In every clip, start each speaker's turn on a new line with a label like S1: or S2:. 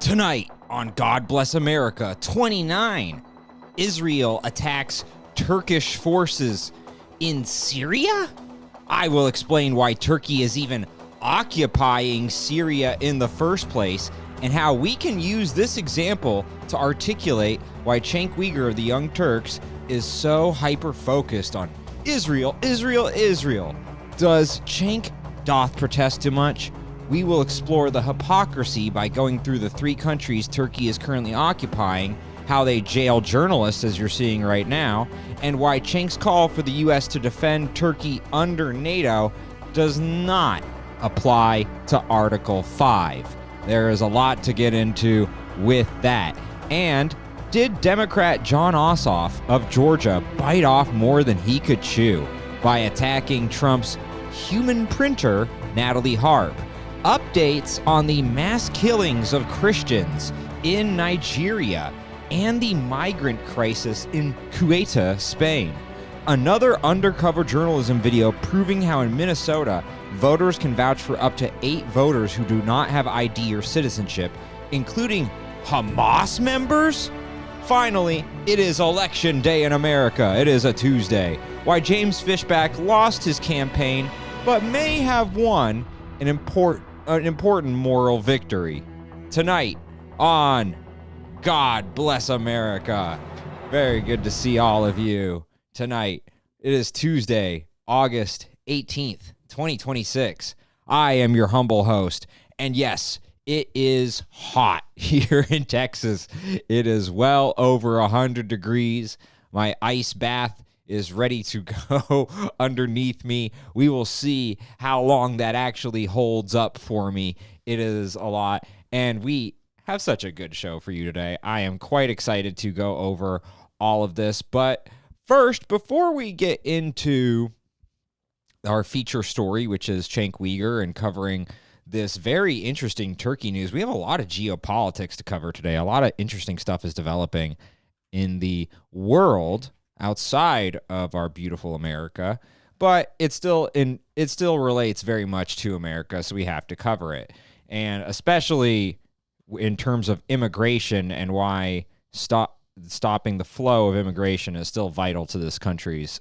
S1: Tonight on God Bless America 29, Israel attacks Turkish forces in Syria? I will explain why Turkey is even occupying Syria in the first place and how we can use this example to articulate why Cenk Uygur of the Young Turks is so hyper-focused on Israel, Israel, Israel. Does Cenk doth protest too much? We will explore the hypocrisy by going through the three countries Turkey is currently occupying, how they jail journalists, as you're seeing right now, and why Cenk's call for the U.S. to defend Turkey under NATO does not apply to Article 5. There is a lot to get into with that. And did Democrat Jon Ossoff of Georgia bite off more than he could chew by attacking Trump's human printer, Natalie Harp? Updates on the mass killings of Christians in Nigeria and the migrant crisis in Ceuta, Spain. Another undercover journalism video proving how in Minnesota, voters can vouch for up to 8 voters who do not have ID or citizenship, including Hamas members? Finally, it is election day in America. It is a Tuesday. Why James Fishback lost his campaign, but may have won an important moral victory. Tonight on God Bless America. Very good to see all of you tonight. It is Tuesday, August 18th, 2026. I am your humble host. And yes, it is hot here in Texas. It is well over 100 degrees. My ice bath is ready to go underneath me. We will see how long that actually holds up for me. It is a lot. And we have such a good show for you today. I am quite excited to go over all of this. But first, before we get into our feature story, which is Cenk Uygur and covering this very interesting Turkey news, we have a lot of geopolitics to cover today. A lot of interesting stuff is developing in the world outside of our beautiful America, but it still relates very much to America, so we have to cover it. And especially in terms of immigration and why stopping the flow of immigration is still vital to this country's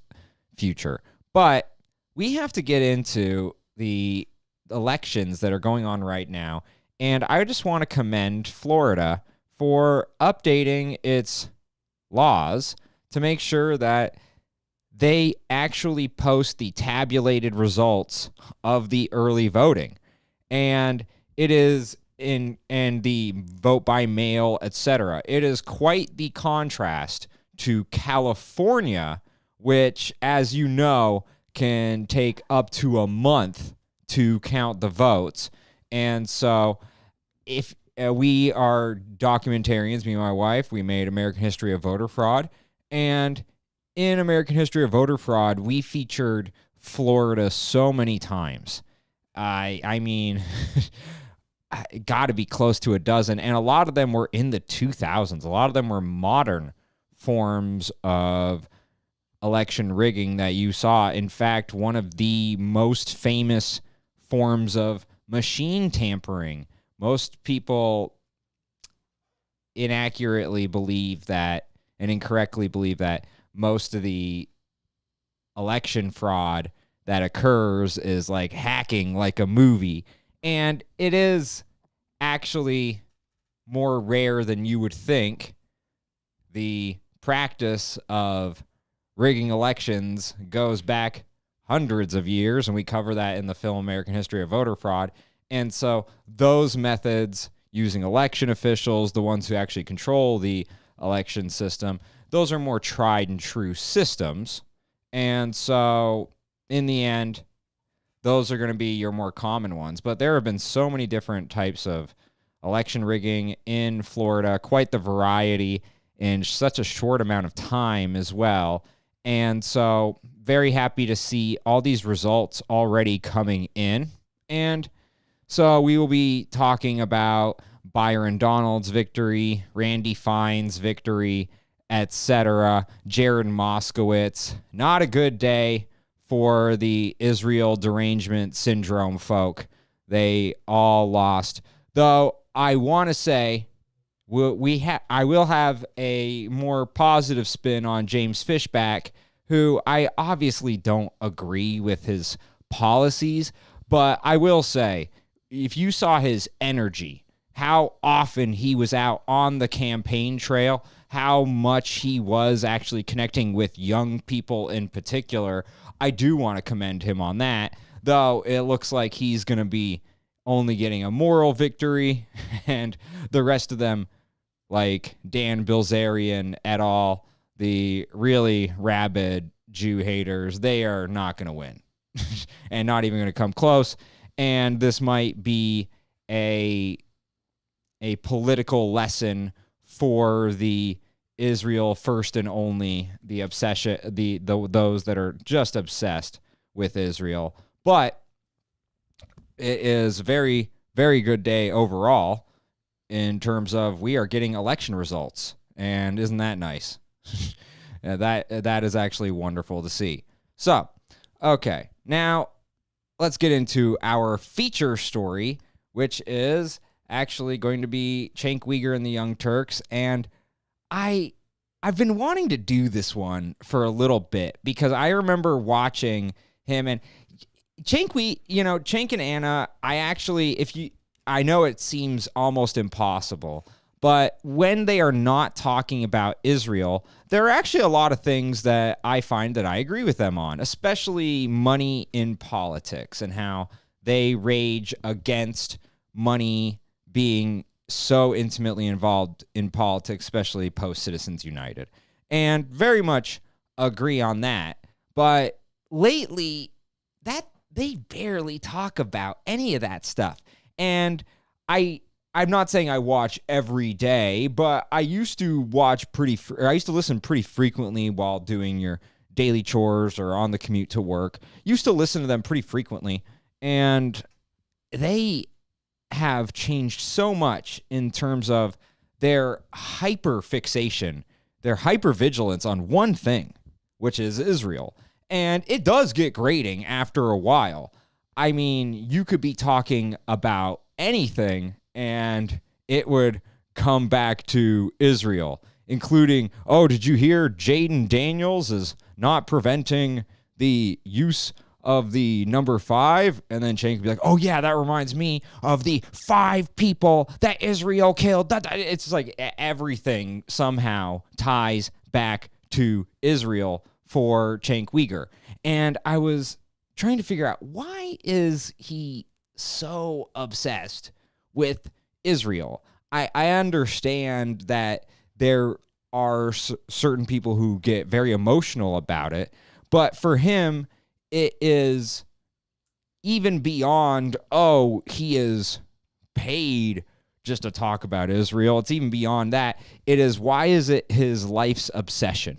S1: future. But we have to get into the elections that are going on right now, and I just want to commend Florida for updating its laws to make sure that they actually post the tabulated results of the early voting. And it is and the vote by mail, etc. It is quite the contrast to California, which, as you know, can take up to a month to count the votes. And so if we are documentarians, me and my wife, we made American History of Voter Fraud. And in American History of Voter Fraud, we featured Florida so many times. I mean, got to be close to a dozen. And a lot of them were in the 2000s. A lot of them were modern forms of election rigging that you saw. In fact, one of the most famous forms of machine tampering. Most people inaccurately believe that and incorrectly believe that most of the election fraud that occurs is like hacking like a movie. And it is actually more rare than you would think. The practice of rigging elections goes back hundreds of years, and we cover that in the film American History of Voter Fraud. And so those methods, using election officials, the ones who actually control the election system, those are more tried and true systems. And so in the end, those are going to be your more common ones. But there have been so many different types of election rigging in Florida, quite the variety in such a short amount of time as well. And so very happy to see all these results already coming in. And so we will be talking about Byron Donald's victory, Randy Fine's victory, etc. Jared Moskowitz. Not a good day for the Israel derangement syndrome folk. They all lost. Though I want to say I will have a more positive spin on James Fishback, who I obviously don't agree with his policies, but I will say, if you saw his energy, how often he was out on the campaign trail, how much he was actually connecting with young people in particular, I do want to commend him on that, though it looks like he's going to be only getting a moral victory, and the rest of them, like Dan Bilzerian et al., the really rabid Jew haters, they are not going to win and not even going to come close. And this might be a political lesson for the Israel first and only, the obsession, those that are just obsessed with Israel. But it is a very, very good day overall in terms of we are getting election results. And isn't that nice? That is actually wonderful to see. So, okay, now let's get into our feature story, which is actually going to be Cenk Uygur and the Young Turks. And I've been wanting to do this one for a little bit because I remember watching him, and Cenk and Anna, I know it seems almost impossible, but when they are not talking about Israel, there are actually a lot of things that I find that I agree with them on, especially money in politics and how they rage against money being so intimately involved in politics, especially post-Citizens United. And very much agree on that. But lately, that they barely talk about any of that stuff. And I'm not saying I watch every day, but I used to I used to listen pretty frequently while doing your daily chores or on the commute to work. Used to listen to them pretty frequently, and they have changed so much in terms of their hyper fixation, their hyper vigilance on one thing, which is Israel. And it does get grating after a while. I mean, you could be talking about anything and it would come back to Israel, including, oh, did you hear Jaden Daniels is not preventing the use of the number 5? And then Cenk would be like, oh yeah, that reminds me of the 5 people that Israel killed. It's like everything somehow ties back to Israel for Cenk Uygur. And I was trying to figure out, why is he so obsessed with Israel? I understand that there are certain people who get very emotional about it, but for him, it is even beyond, oh, he is paid just to talk about Israel. It's even beyond that. It is, why is it his life's obsession?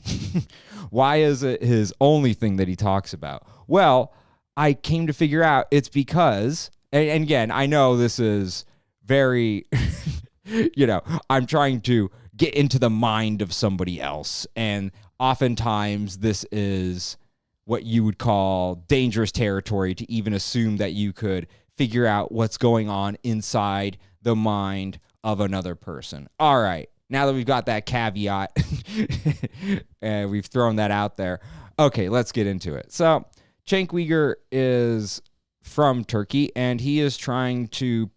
S1: Why is it his only thing that he talks about? Well, I came to figure out it's because, and again, I know this is very, I'm trying to get into the mind of somebody else. And oftentimes this is what you would call dangerous territory, to even assume that you could figure out what's going on inside the mind of another person. All right, now that we've got that caveat and we've thrown that out there, okay, let's get into it. So Cenk Uygur is from Turkey, and he is trying to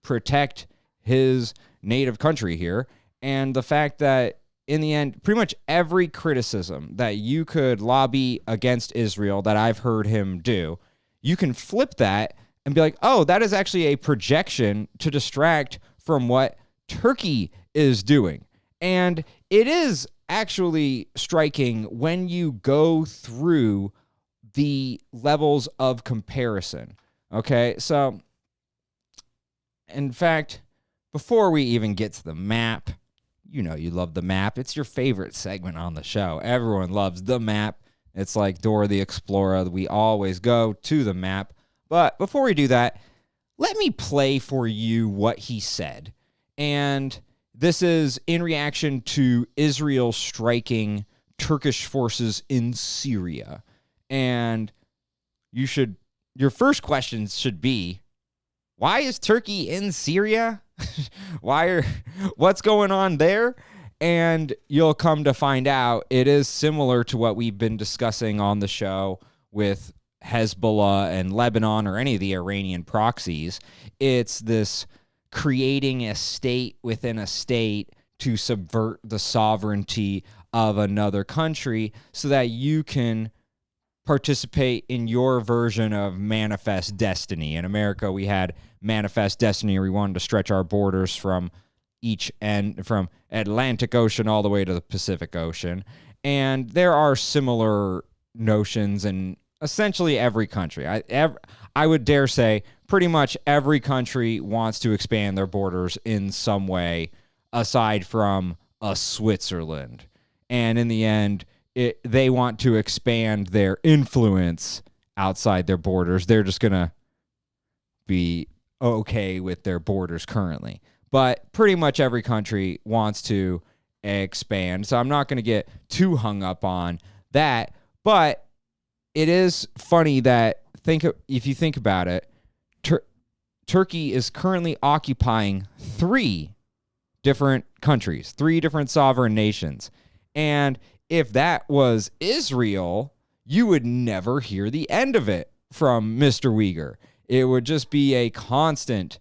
S1: protect his native country here. And the fact that in the end, pretty much every criticism that you could lobby against Israel that I've heard him do, you can flip that and be like, oh, that is actually a projection to distract from what Turkey is doing. And it is actually striking when you go through the levels of comparison. Okay, so in fact, before we even get to the map, you know you love the map. It's your favorite segment on the show. Everyone loves the map. It's like Dora the Explorer. We always go to the map. But before we do that, let me play for you what he said. And this is in reaction to Israel striking Turkish forces in Syria. And your first question should be, why is Turkey in Syria? What's going on there? And you'll come to find out it is similar to what we've been discussing on the show with Hezbollah and Lebanon or any of the Iranian proxies. It's this creating a state within a state to subvert the sovereignty of another country so that you can participate in your version of manifest destiny. In America, we had manifest destiny. We wanted to stretch our borders from each end, from Atlantic Ocean all the way to the Pacific Ocean. And there are similar notions in essentially every country. I would dare say pretty much every country wants to expand their borders in some way aside from a Switzerland. And in the end, they want to expand their influence outside their borders. They're just going to be okay with their borders currently. But pretty much every country wants to expand. So I'm not going to get too hung up on that. But it is funny that if you think about it, Turkey is currently occupying 3 different countries, 3 different sovereign nations. And if that was Israel, you would never hear the end of it from Mr. Uygur. It would just be a constant,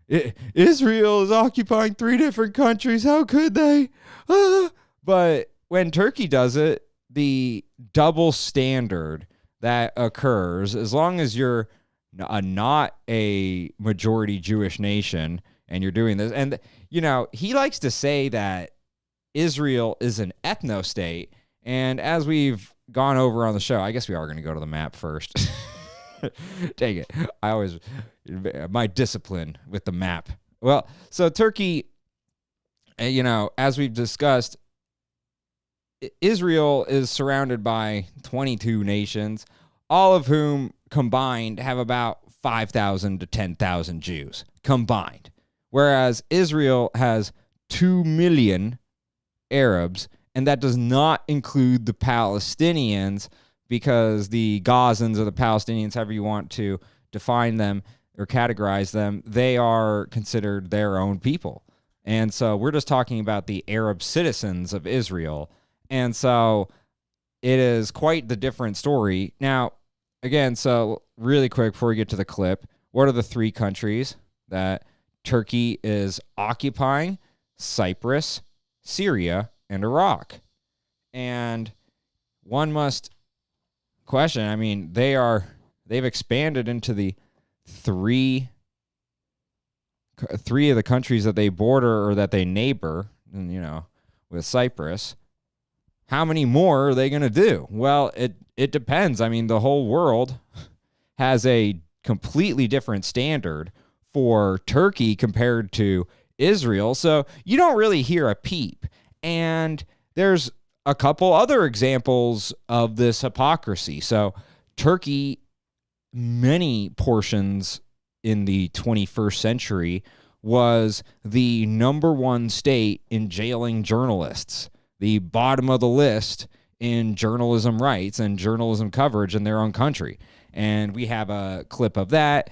S1: Israel is occupying 3 different countries. How could they? But when Turkey does it, the double standard that occurs, as long as you're not a majority Jewish nation and you're doing this, and, he likes to say that Israel is an ethno-state, and as we've gone over on the show, I guess we are going to go to the map first. Dang it. My discipline with the map. Well, so Turkey, as we've discussed, Israel is surrounded by 22 nations, all of whom combined have about 5,000 to 10,000 Jews combined, whereas Israel has 2 million Arabs, and that does not include the Palestinians, because the Gazans or the Palestinians, however you want to define them or categorize them, they are considered their own people. And so we're just talking about the Arab citizens of Israel. And so it is quite the different story. Now, again, so really quick before we get to the clip, what are the 3 countries that Turkey is occupying? Cyprus, Syria, and Iraq. And one must question, they've expanded into the 3 of the countries that they border or that they neighbor, with Cyprus. How many more are they going to do? Well, it depends. The whole world has a completely different standard for Turkey compared to Israel, so you don't really hear a peep. And there's a couple other examples of this hypocrisy. So Turkey, many portions in the 21st century, was the number 1 state in jailing journalists, the bottom of the list in journalism rights and journalism coverage in their own country. And we have a clip of that.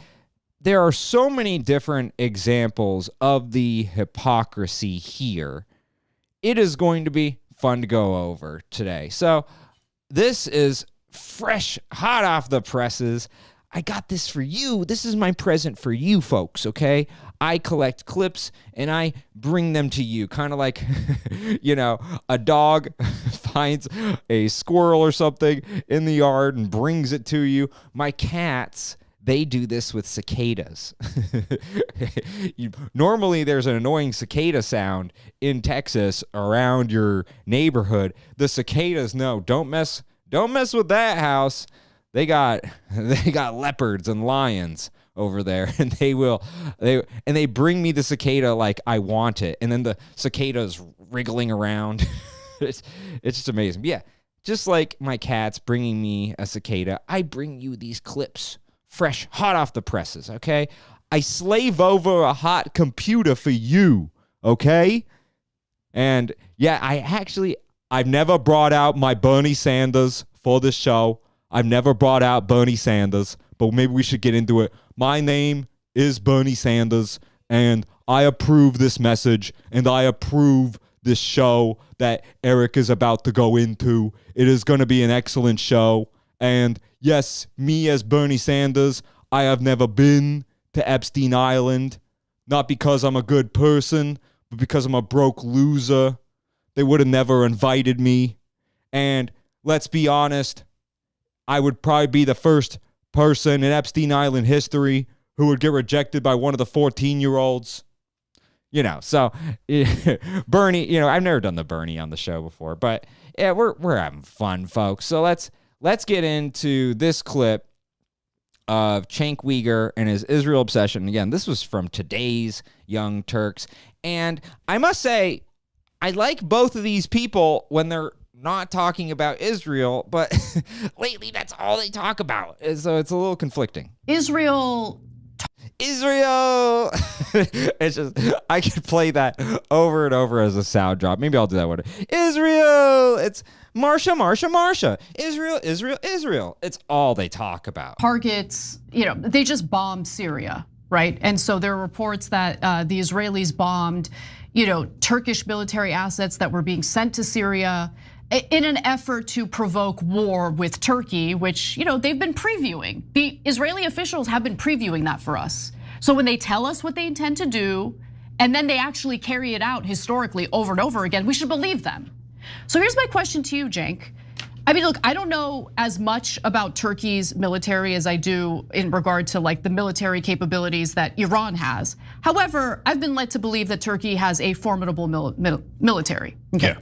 S1: There are so many different examples of the hypocrisy here. It is going to be fun to go over today. So this is fresh, hot off the presses. I got this for you. This is my present for you folks, okay? I collect clips and I bring them to you. Kind of like, a dog finds a squirrel or something in the yard and brings it to you. My cats, they do this with cicadas. Normally, there's an annoying cicada sound in Texas around your neighborhood. The cicadas, no, don't mess with that house. They got leopards and lions over there, and they bring me the cicada like I want it, and then the cicada's wriggling around. It's just amazing. Yeah, just like my cat's bringing me a cicada, I bring you these clips. Fresh, hot off the presses, okay? I slave over a hot computer for you, okay? And yeah, I've never brought out my Bernie Sanders for this show. I've never brought out Bernie Sanders, but maybe we should get into it. My name is Bernie Sanders, And I approve this message, and I approve this show that Eric is about to go into. It is going to be an excellent show. And yes, me as Bernie Sanders, I have never been to Epstein Island. Not because I'm a good person, but because I'm a broke loser. They would have never invited me. And let's be honest, I would probably be the first person in Epstein Island history who would get rejected by one of the 14-year-olds. You know, so Bernie, you know, I've never done the Bernie on the show before, but yeah, we're having fun, folks. So let's get into this clip of Cenk Uygur and his Israel obsession. Again, this was from today's Young Turks. And I must say, I like both of these people when they're not talking about Israel, but lately that's all they talk about. So it's a little conflicting.
S2: Israel.
S1: It's just, I could play that over and over as a sound drop. Maybe I'll do that one. Israel. It's Marsha. Israel. It's all they talk about.
S2: Targets, you know, they just bombed Syria, right? And so there are reports that the Israelis bombed, you know, Turkish military assets that were being sent to Syria in an effort to provoke war with Turkey, which, you know, they've been previewing. The Israeli officials have been previewing that for us. So when they tell us what they intend to do, and then they actually carry it out historically over and over again, we should believe them. So here's my question to you, Cenk. I mean, look, I don't know as much about Turkey's military as I do in regard to like the military capabilities that Iran has. However, I've been led to believe that Turkey has a formidable military. Okay,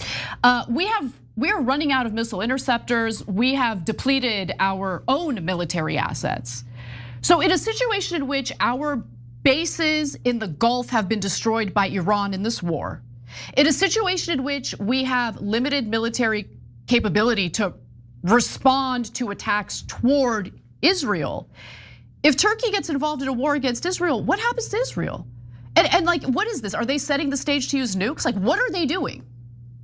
S2: yeah. We're running out of missile interceptors. We have depleted our own military assets. So in a situation in which our bases in the Gulf have been destroyed by Iran in this war, in a situation in which we have limited military capability to respond to attacks toward Israel, if Turkey gets involved in a war against Israel, what happens to Israel? And like, what is this? Are they setting the stage to use nukes? Like, what are they doing?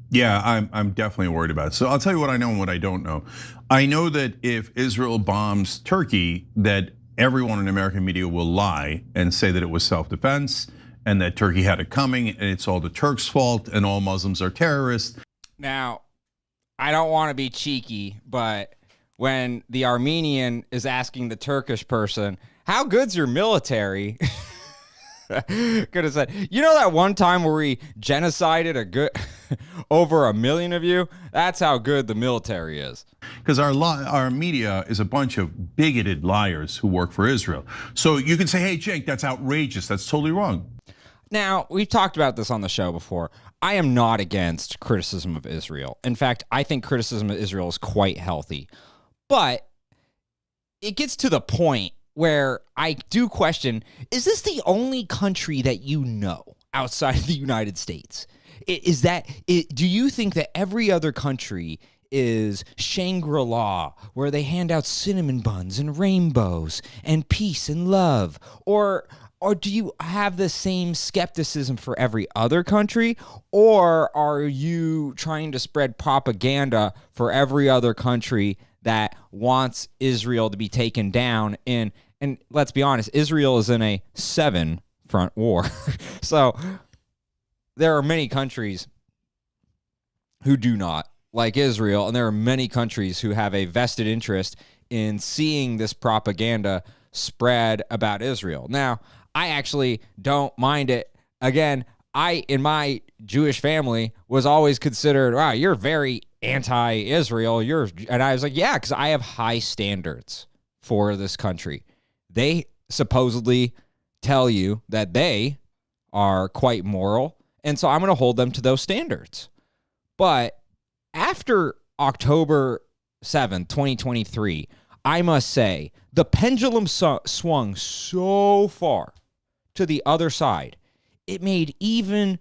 S3: Yeah, I'm definitely worried about it. So I'll tell you what I know and what I don't know. I know that if Israel bombs Turkey, that everyone in American media will lie and say that it was self-defense and that Turkey had it coming and it's all the Turks' fault and all Muslims are terrorists.
S1: Now, I don't want to be cheeky, but when the Armenian is asking the Turkish person, how good's your military? Could have said, you know that one time where we genocided over 1 million of you? That's how good the military is.
S3: Because our media is a bunch of bigoted liars who work for Israel. So you can say, hey, Cenk, that's outrageous. That's totally wrong.
S1: Now, we've talked about this on the show before. I am not against criticism of Israel. In fact, I think criticism of Israel is quite healthy. But it gets to the point where I do question, is this the only country that you know outside of the United States? Do you think that every other country is Shangri-La, where they hand out cinnamon buns and rainbows and peace and love? Or do you have the same skepticism for every other country? Or are you trying to spread propaganda for every other country that wants Israel to be taken down in? And let's be honest, Israel is in a 7-front war. So there are many countries who do not like Israel, and there are many countries who have a vested interest in seeing this propaganda spread about Israel. Now, I actually don't mind it. Again, in my Jewish family, was always considered, wow, you're very anti-Israel. And I was like, yeah, because I have high standards for this country. They supposedly tell you that they are quite moral, and so I'm going to hold them to those standards. But after October 7th, 2023, I must say, the pendulum swung so far to the other side, it made even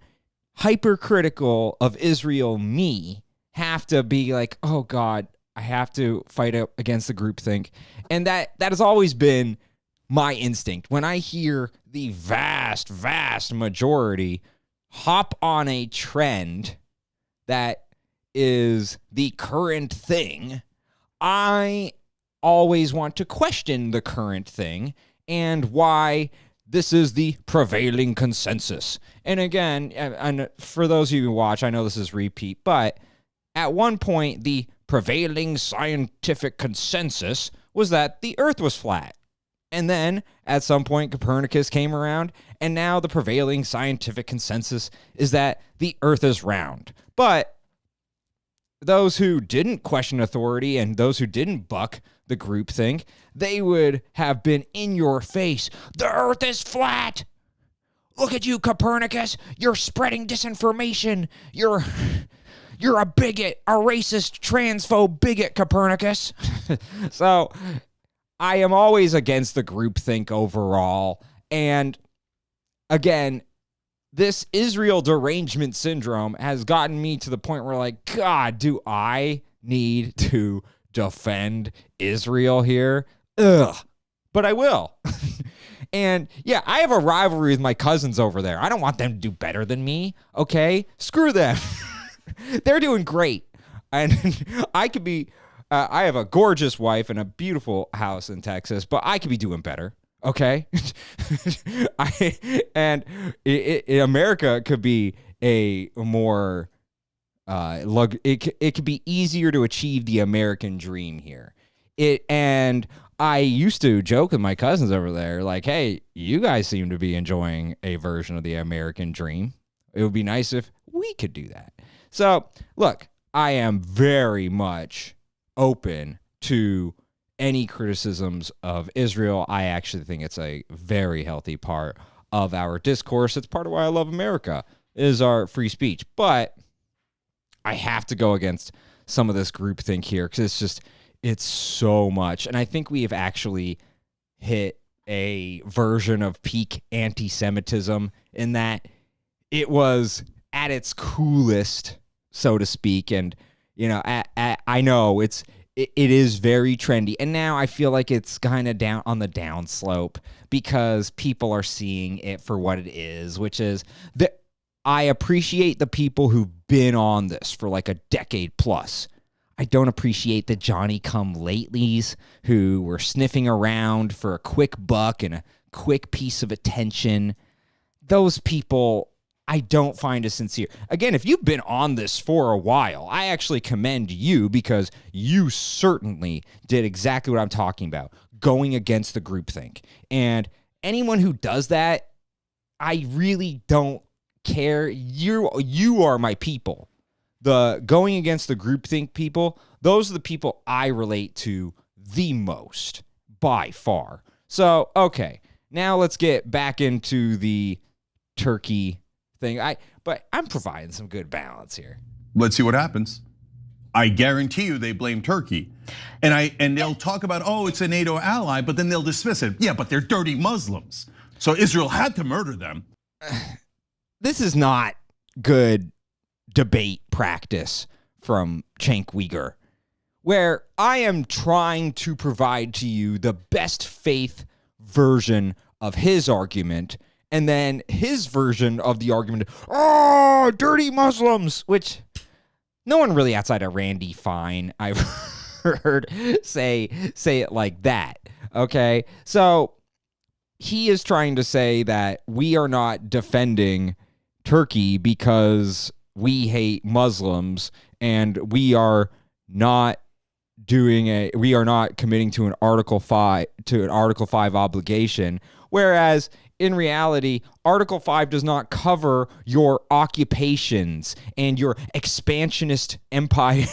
S1: hypercritical of Israel me have to be like, oh God, I have to fight against the groupthink. And that has always been my instinct. When I hear the vast majority hop on a trend that is the current thing, I always want to question the current thing and why this is the prevailing consensus. And again, and for those of you who watch, I know this is repeat, but at one point, the prevailing scientific consensus was that the earth was flat. And then at some point, Copernicus came around, and now the prevailing scientific consensus is that the earth is round. But those who didn't question authority and those who didn't buck the groupthink, they would have been in your face. The earth is flat. Look at you, Copernicus. You're spreading disinformation. You're a bigot, a racist, transphobe bigot, Copernicus. So I am always against the groupthink overall. And again, this Israel derangement syndrome has gotten me to the point where, like, God, do I need to defend Israel here? Ugh. But I will. And yeah, I have a rivalry with my cousins over there. I don't want them to do better than me. Okay? Screw them. They're doing great. And I could be, I have a gorgeous wife and a beautiful house in Texas, but I could be doing better. Okay? America could be a more, it could be easier to achieve the American dream here. And I used to joke with my cousins over there, like, hey, you guys seem to be enjoying a version of the American dream. It would be nice if we could do that. So, look, I am very much open to any criticisms of Israel. I actually think it's a very healthy part of our discourse. It's part of why I love America, is our free speech. But I have to go against some of this groupthink here because it's so much. And I think we have actually hit a version of peak anti-Semitism in that it was at its coolest, so to speak. And, you know, I know it is very trendy. And now I feel like it's kind of down on the downslope because people are seeing it for what it is, which is that I appreciate the people who've been on this for like a decade plus. I don't appreciate the Johnny-come-latelys who were sniffing around for a quick buck and a quick piece of attention. Those people I don't find as sincere. Again, if you've been on this for a while, I actually commend you because you certainly did exactly what I'm talking about, going against the groupthink. And anyone who does that, I really don't care. You are my people. The going against the groupthink people, those are the people I relate to the most, by far. So, okay, now let's get back into the Turkey thing. But I'm providing some good balance here.
S3: Let's see what happens. I guarantee you they blame Turkey. And they'll talk about, oh, it's a NATO ally, but then they'll dismiss it. Yeah, but they're dirty Muslims. So Israel had to murder them.
S1: This is not good debate practice from Cenk Uygur, where I am trying to provide to you the best faith version of his argument, and then his version of the argument, oh, dirty Muslims, which no one really outside of Randy Fine I've heard say it like that, okay? So he is trying to say that we are not defending Turkey because we hate Muslims and we are not committing to an Article 5 obligation, whereas in reality, Article 5 does not cover your occupations and your expansionist empire,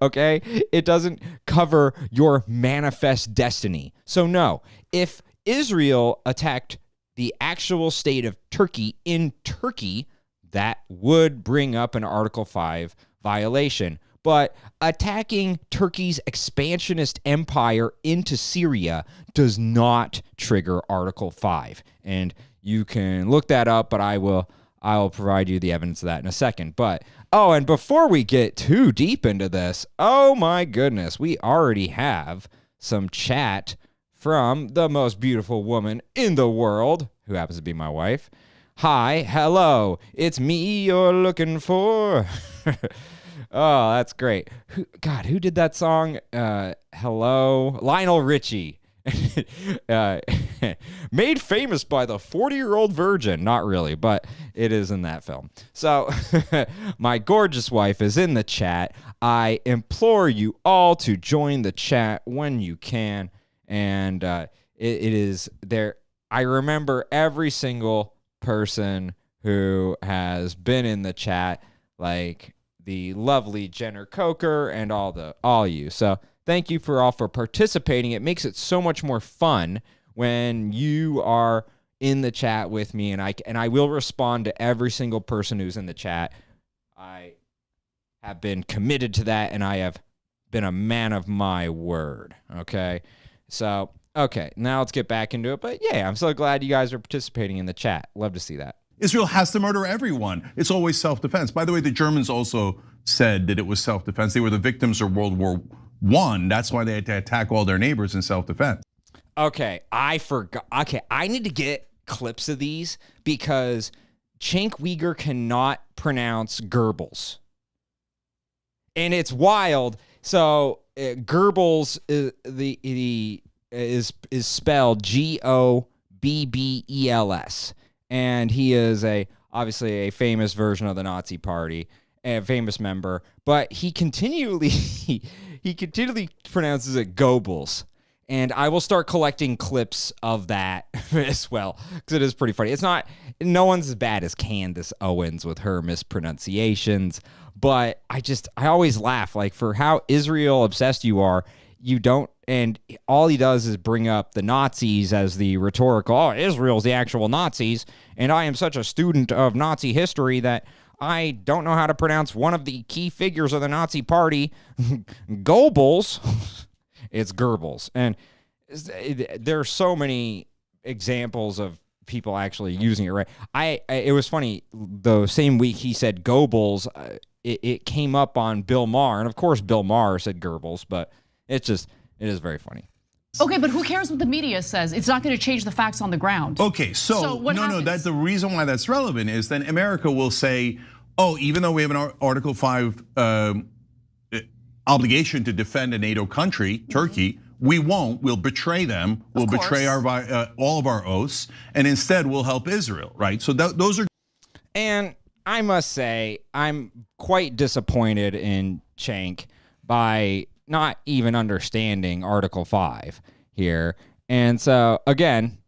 S1: okay? It doesn't cover your manifest destiny. So no, if Israel attacked the actual state of Turkey in Turkey, that would bring up an Article 5 violation. But attacking Turkey's expansionist empire into Syria does not trigger Article 5. And you can look that up, but I'll provide you the evidence of that in a second. But, and before we get too deep into this, oh my goodness, we already have some chat from the most beautiful woman in the world, who happens to be my wife. Hi, hello, it's me you're looking for. Oh, that's great. Who did that song? Hello? Lionel Richie. Made famous by the 40-year-old virgin. Not really, but it is in that film. So my gorgeous wife is in the chat. I implore you all to join the chat when you can. And it is there. I remember every single person who has been in the chat, like the lovely Jenner Coker and all you. So thank you for participating. It makes it so much more fun when you are in the chat with me, and I will respond to every single person who's in the chat. I have been committed to that, and I have been a man of my word. Okay, so okay, now let's get back into it. But yeah, I'm so glad you guys are participating in the chat. Love to see that.
S3: Israel has to murder everyone. It's always self-defense. By the way, the Germans also said that it was self-defense. They were the victims of World War I. That's why they had to attack all their neighbors in self-defense.
S1: Okay, I forgot. Okay, I need to get clips of these because Cenk Uygur cannot pronounce Goebbels. And it's wild. So Goebbels is spelled Gobbels. And he is obviously a famous version of the Nazi Party, a famous member, but he continually pronounces it Goebbels. And I will start collecting clips of that as well, because it is pretty funny. No one's as bad as Candace Owens with her mispronunciations, but I always laugh, like, for how Israel obsessed you are, you don't, and all he does is bring up the Nazis as the rhetorical, oh, Israel's the actual Nazis, and I am such a student of Nazi history that I don't know how to pronounce one of the key figures of the Nazi Party, Goebbels. It's Goebbels. And there are so many examples of people actually using it right. It was funny, the same week he said Goebbels, it came up on Bill Maher, and of course Bill Maher said Goebbels, but it is very funny.
S2: Okay, but who cares what the media says? It's not going to change the facts on the ground.
S3: Okay, so no, that's the reason why that's relevant is then America will say, oh, even though we have an Article 5 obligation to defend a NATO country, Turkey, we won't. We'll betray them. We'll betray all of our oaths, and instead we'll help Israel, right? So those are.
S1: And I must say, I'm quite disappointed in Cenk by not even understanding Article 5 here. And so again,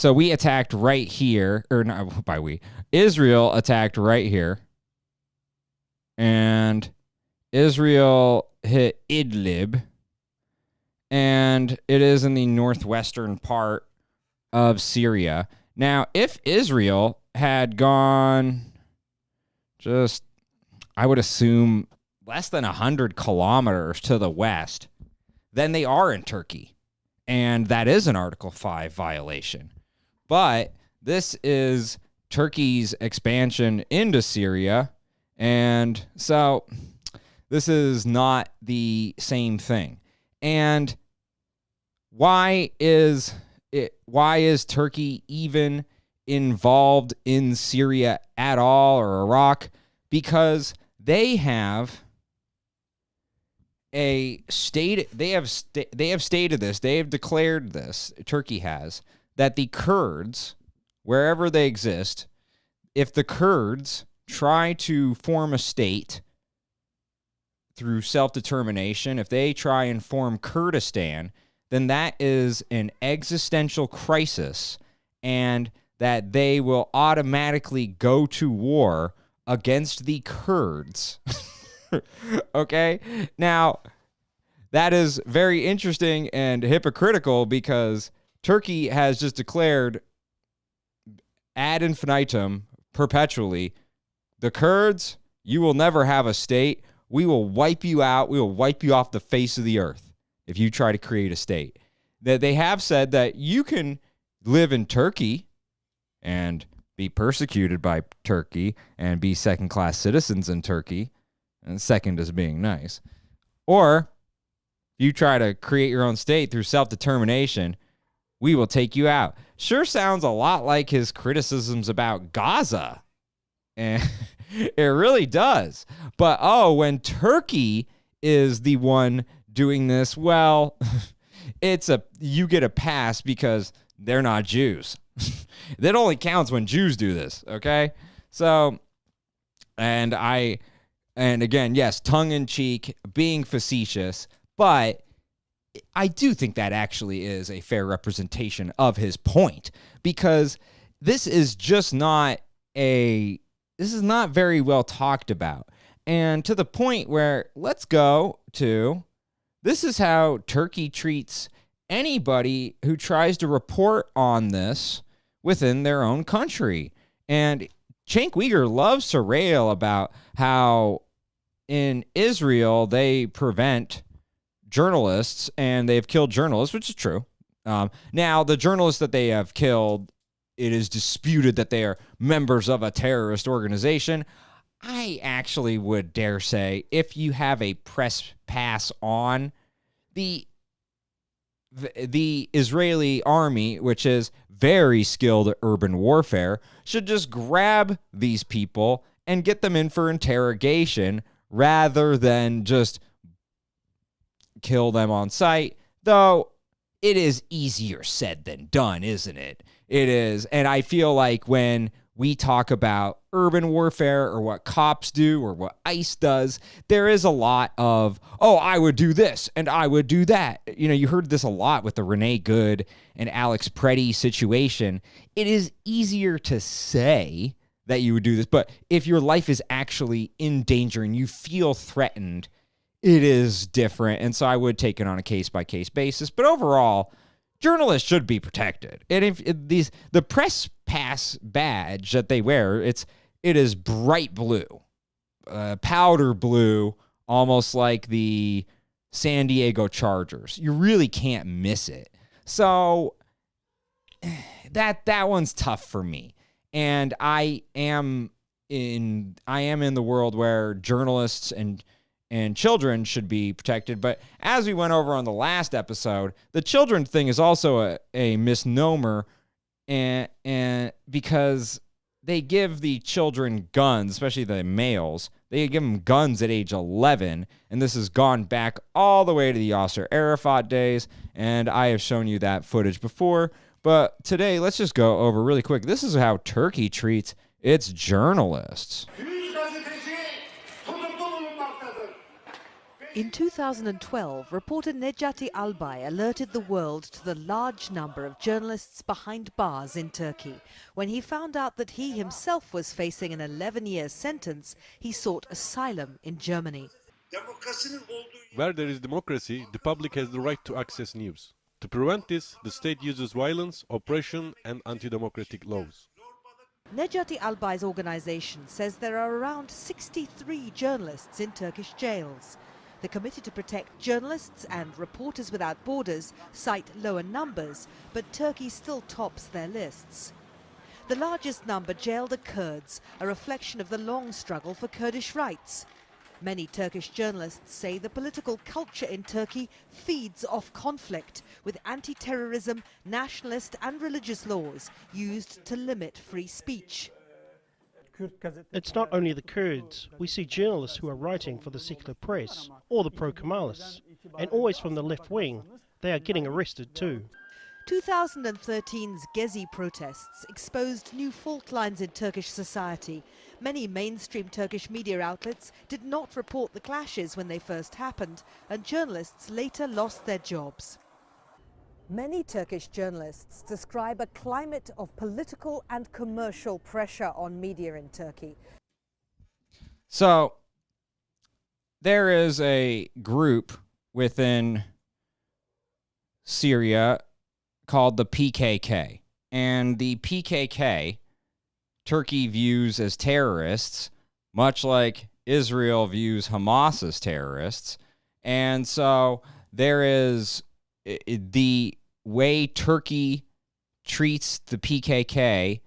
S1: we attacked right here, or not by we, Israel attacked right here. And Israel hit Idlib. And it is in the northwestern part of Syria. Now, if Israel had gone just, I would assume, less than 100 kilometers to the west, then they are in Turkey. And that is an Article 5 violation. But this is Turkey's expansion into Syria. And so this is not the same thing. And why is Turkey even involved in Syria at all, or Iraq? Because they have stated this. They have declared this. Turkey has, that the Kurds, wherever they exist, if the Kurds try to form a state through self-determination, if they try and form Kurdistan, then that is an existential crisis, and that they will automatically go to war against the Kurds. Okay? Now, that is very interesting and hypocritical because Turkey has just declared ad infinitum, perpetually, the Kurds, you will never have a state. We will wipe you out. We will wipe you off the face of the earth if you try to create a state. That they have said that you can live in Turkey and be persecuted by Turkey and be second-class citizens in Turkey, and second is being nice. Or you try to create your own state through self-determination, we will take you out. Sure sounds a lot like his criticisms about Gaza. And it really does. But when Turkey is the one doing this, well, you get a pass because they're not Jews. That only counts when Jews do this, okay? So, and again, yes, tongue in cheek, being facetious, but I do think that actually is a fair representation of his point, because this is not very well talked about. And to the point where, let's go to, this is how Turkey treats anybody who tries to report on this within their own country. And Cenk Uygur loves to rail about how in Israel they prevent journalists and they've killed journalists, which is true. Now, the journalists that they have killed, it is disputed that they are members of a terrorist organization. I actually would dare say, if you have a press pass on, the Israeli army, which is very skilled at urban warfare, should just grab these people and get them in for interrogation rather than just kill them on sight. Though it is easier said than done, isn't it? It is. And I feel like when we talk about urban warfare or what cops do or what ICE does, there is a lot of, oh, I would do this and I would do that. You know, you heard this a lot with the Renee Good and Alex Preddy situation. It is easier to say that you would do this, but if your life is actually in danger and you feel threatened, it is different. And so I would take it on a case-by-case basis. But overall, journalists should be protected. And if the press pass badge that they wear, it is bright blue, powder blue, almost like the San Diego Chargers. You really can't miss it. So that one's tough for me. And I am in the world where journalists and children should be protected. But as we went over on the last episode, the children thing is also a misnomer, and because they give the children guns, especially the males, they give them guns at age 11, and this has gone back all the way to the Yasser Arafat days, and I have shown you that footage before. But today, let's just go over really quick. This is how Turkey treats its journalists.
S4: In 2012, reporter Necati Albay alerted the world to the large number of journalists behind bars in Turkey. When he found out that he himself was facing an 11-year sentence, he sought asylum in Germany.
S5: Where there is democracy, the public has the right to access news. To prevent this, the state uses violence, oppression and anti-democratic laws.
S4: Necati Albay's organization says there are around 63 journalists in Turkish jails. The Committee to Protect Journalists and Reporters Without Borders cite lower numbers, but Turkey still tops their lists. The largest number jailed are Kurds, a reflection of the long struggle for Kurdish rights. Many Turkish journalists say the political culture in Turkey feeds off conflict, with anti-terrorism, nationalist and religious laws used to limit free speech.
S6: It's not only the Kurds. We see journalists who are writing for the secular press or the pro-Kemalists, and always from the left wing. They are getting arrested too.
S4: 2013's Gezi protests exposed new fault lines in Turkish society. Many mainstream Turkish media outlets did not report the clashes when they first happened, and journalists later lost their jobs. Many Turkish journalists describe a climate of political and commercial pressure on media in Turkey.
S1: So there is a group within Syria called the PKK. And the PKK, Turkey views as terrorists, much like Israel views Hamas as terrorists. And so there is the way Turkey treats the PKK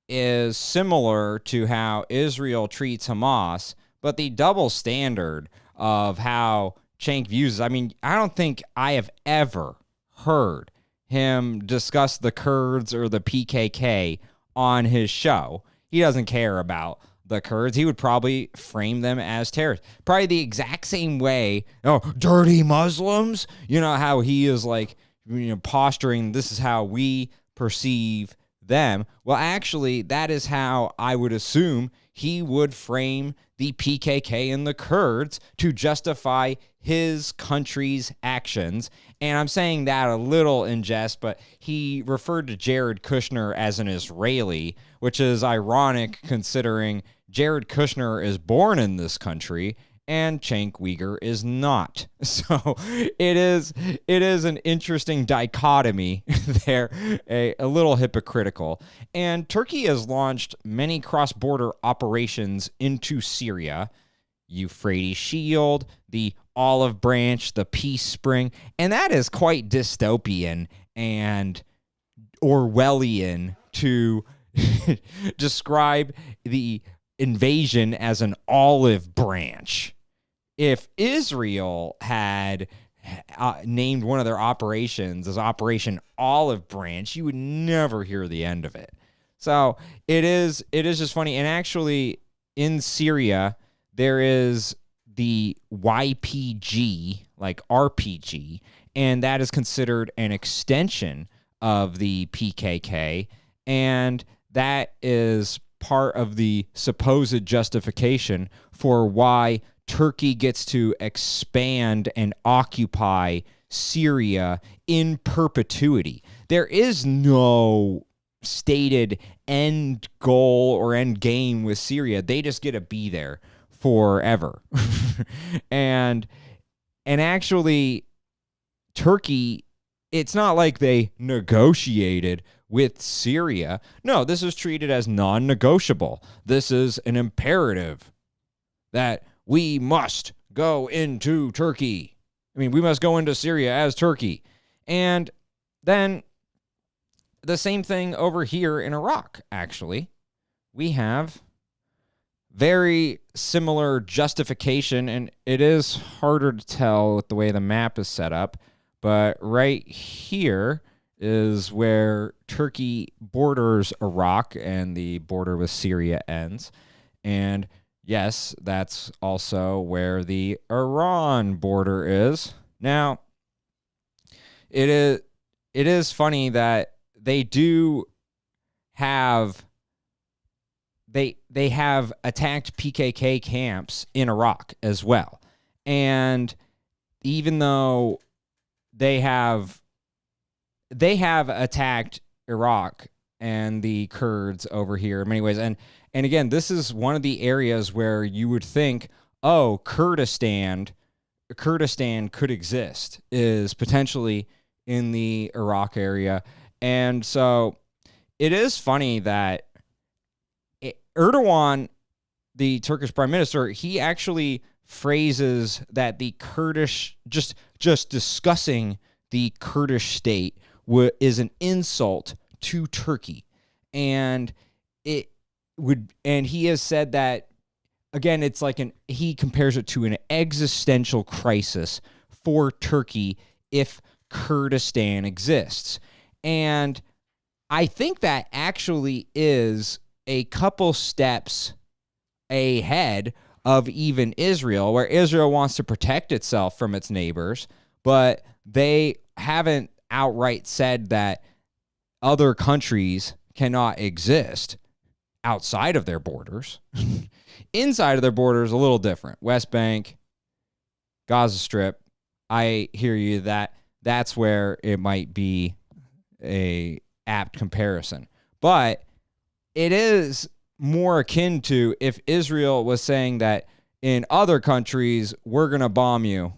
S1: is similar to how Israel treats Hamas, but the double standard of how Cenk views, I mean, I don't think I have ever heard him discuss the Kurds or the PKK on his show. He doesn't care about the Kurds. He would probably frame them as terrorists. Probably the exact same way, dirty Muslims, you know, how he is like posturing this is how we perceive them. Well, actually, that is how I would assume he would frame the PKK and the Kurds to justify his country's actions. And I'm saying that a little in jest, but he referred to Jared Kushner as an Israeli, which is ironic considering Jared Kushner is born in this country and Cenk Uygur is not. So it is an interesting dichotomy there, a little hypocritical. And Turkey has launched many cross-border operations into Syria, Euphrates Shield, the Olive Branch, the Peace Spring, and that is quite dystopian and Orwellian to describe the invasion as an olive branch. If Israel had named one of their operations as Operation Olive Branch, you would never hear the end of it. So it is just funny. And actually, in Syria, there is the YPG, like RPG, and that is considered an extension of the PKK, and that is part of the supposed justification for why Turkey gets to expand and occupy Syria in perpetuity. There is no stated end goal or end game with Syria. They just get to be there forever. and actually, Turkey, it's not like they negotiated with Syria. No, this is treated as non-negotiable. This is an imperative that we must go into Turkey. I mean, we must go into Syria as Turkey. And then the same thing over here in Iraq, actually. We have very similar justification, and it is harder to tell with the way the map is set up, but right here is where Turkey borders Iraq and the border with Syria ends. And yes, that's also where the Iran border is. Now, it is funny that they do have they have attacked PKK camps in Iraq as well. And even though they have attacked Iraq and the Kurds over here in many ways. And again, this is one of the areas where you would think, oh, Kurdistan could exist, is potentially in the Iraq area. And so it is funny that Erdogan, the Turkish prime minister, he actually phrases that the Kurdish, just discussing the Kurdish state is an insult to Turkey. And he has said that, again, it's like he compares it to an existential crisis for Turkey if Kurdistan exists. And I think that actually is a couple steps ahead of even Israel, where Israel wants to protect itself from its neighbors, but they haven't outright said that other countries cannot exist outside of their borders. Inside of their borders, a little different. West Bank, Gaza Strip, I hear you, that's where it might be a apt comparison. But it is more akin to if Israel was saying that in other countries, we're going to bomb you.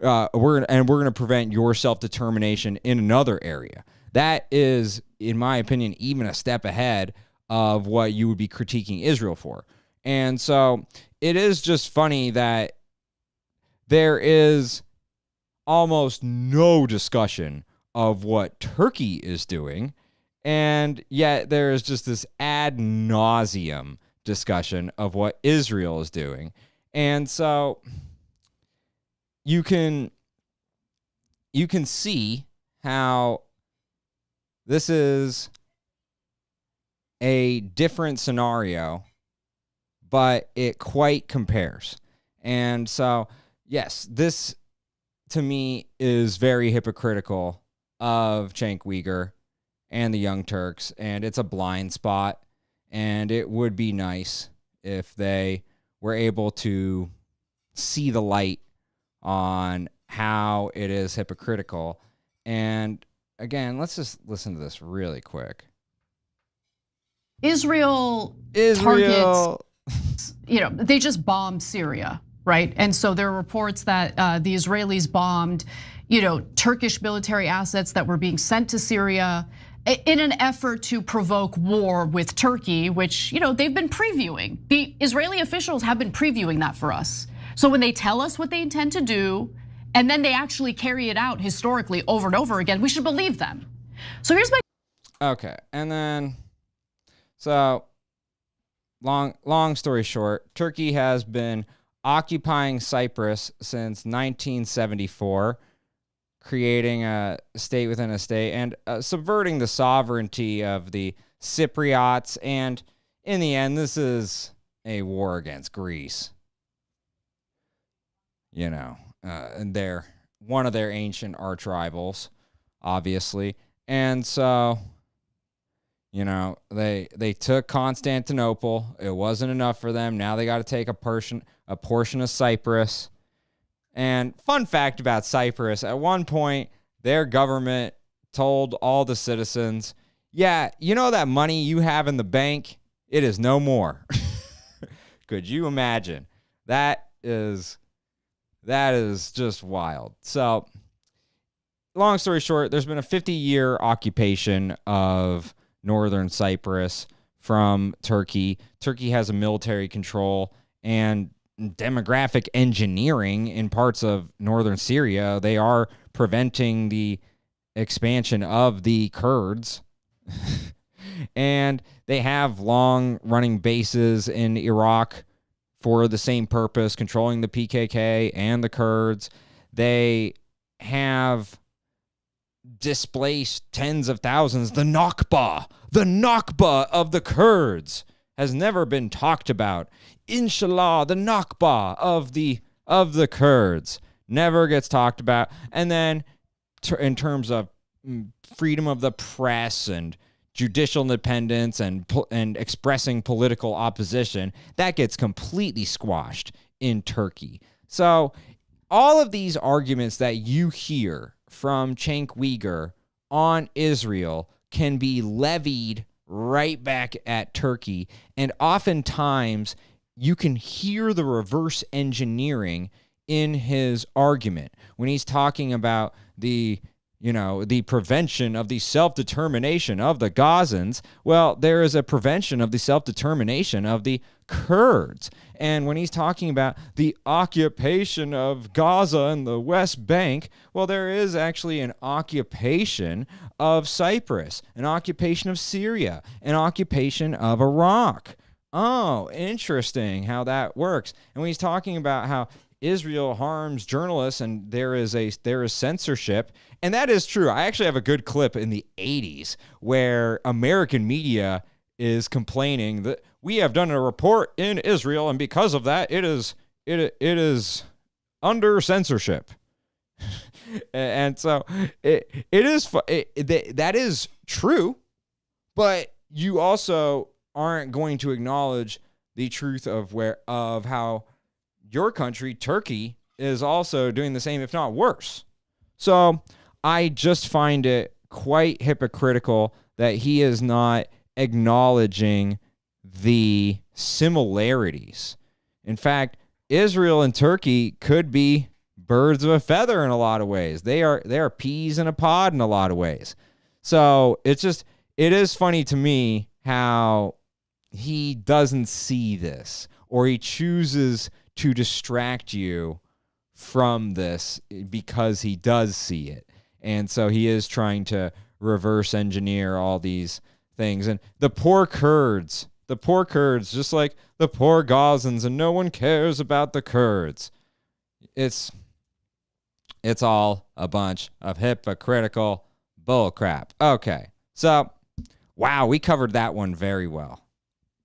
S1: We're going to prevent your self-determination in another area. That is, in my opinion, even a step ahead of what you would be critiquing Israel for. And so it is just funny that there is almost no discussion of what Turkey is doing, and yet there is just this ad nauseum discussion of what Israel is doing. And so you can see how this is a different scenario, but it quite compares. And so, yes, this to me is very hypocritical of Cenk Uygur and the Young Turks, and it's a blind spot, and it would be nice if they were able to see the light on how it is hypocritical. And again, let's just listen to this really quick.
S2: Israel targets, they just bombed Syria, right? And so there are reports that the Israelis bombed, Turkish military assets that were being sent to Syria in an effort to provoke war with Turkey, which, they've been previewing. The Israeli officials have been previewing that for us. So when they tell us what they intend to do, and then they actually carry it out historically over and over again, we should believe them. So here's my.
S1: Okay, and then, so long story short, Turkey has been occupying Cyprus since 1974, creating a state within a state and subverting the sovereignty of the Cypriots. And in the end, this is a war against Greece. And they're one of their ancient arch rivals, obviously. And so, they took Constantinople. It wasn't enough for them. Now they got to take a portion of Cyprus. And fun fact about Cyprus, at one point, their government told all the citizens, yeah, that money you have in the bank, it is no more. Could you imagine? That is just wild. So, long story short, there's been a 50-year occupation of northern Cyprus from Turkey. Turkey has a military control and demographic engineering in parts of northern Syria. They are preventing the expansion of the Kurds. And they have long-running bases in Iraq for the same purpose, controlling the PKK and the Kurds. They have displaced tens of thousands. The Nakba of the Kurds has never been talked about. Inshallah, the Nakba of the Kurds never gets talked about. And then in terms of freedom of the press and judicial independence and expressing political opposition, that gets completely squashed in Turkey. So all of these arguments that you hear from Cenk Uygur on Israel can be levied right back at Turkey. And oftentimes you can hear the reverse engineering in his argument when he's talking about the prevention of the self-determination of the Gazans. Well, there is a prevention of the self-determination of the Kurds. And when he's talking about the occupation of Gaza and the West Bank, well, there is actually an occupation of Cyprus, an occupation of Syria, an occupation of Iraq. Oh, interesting how that works. And when he's talking about how Israel harms journalists and there is censorship, and that is true. I actually have a good clip in the 80s where American media is complaining that we have done a report in Israel, and because of that, it is under censorship. And so that is true, but you also aren't going to acknowledge the truth of how your country, Turkey, is also doing the same, if not worse. So I just find it quite hypocritical that he is not acknowledging the similarities. In fact, Israel and Turkey could be birds of a feather in a lot of ways. They are peas in a pod in a lot of ways. So it is funny to me how he doesn't see this, or he chooses to distract you from this because he does see it. And so he is trying to reverse engineer all these things. And the poor Kurds, just like the poor Gazans, and no one cares about the Kurds. It's all a bunch of hypocritical bullcrap. Okay, so, wow, we covered that one very well.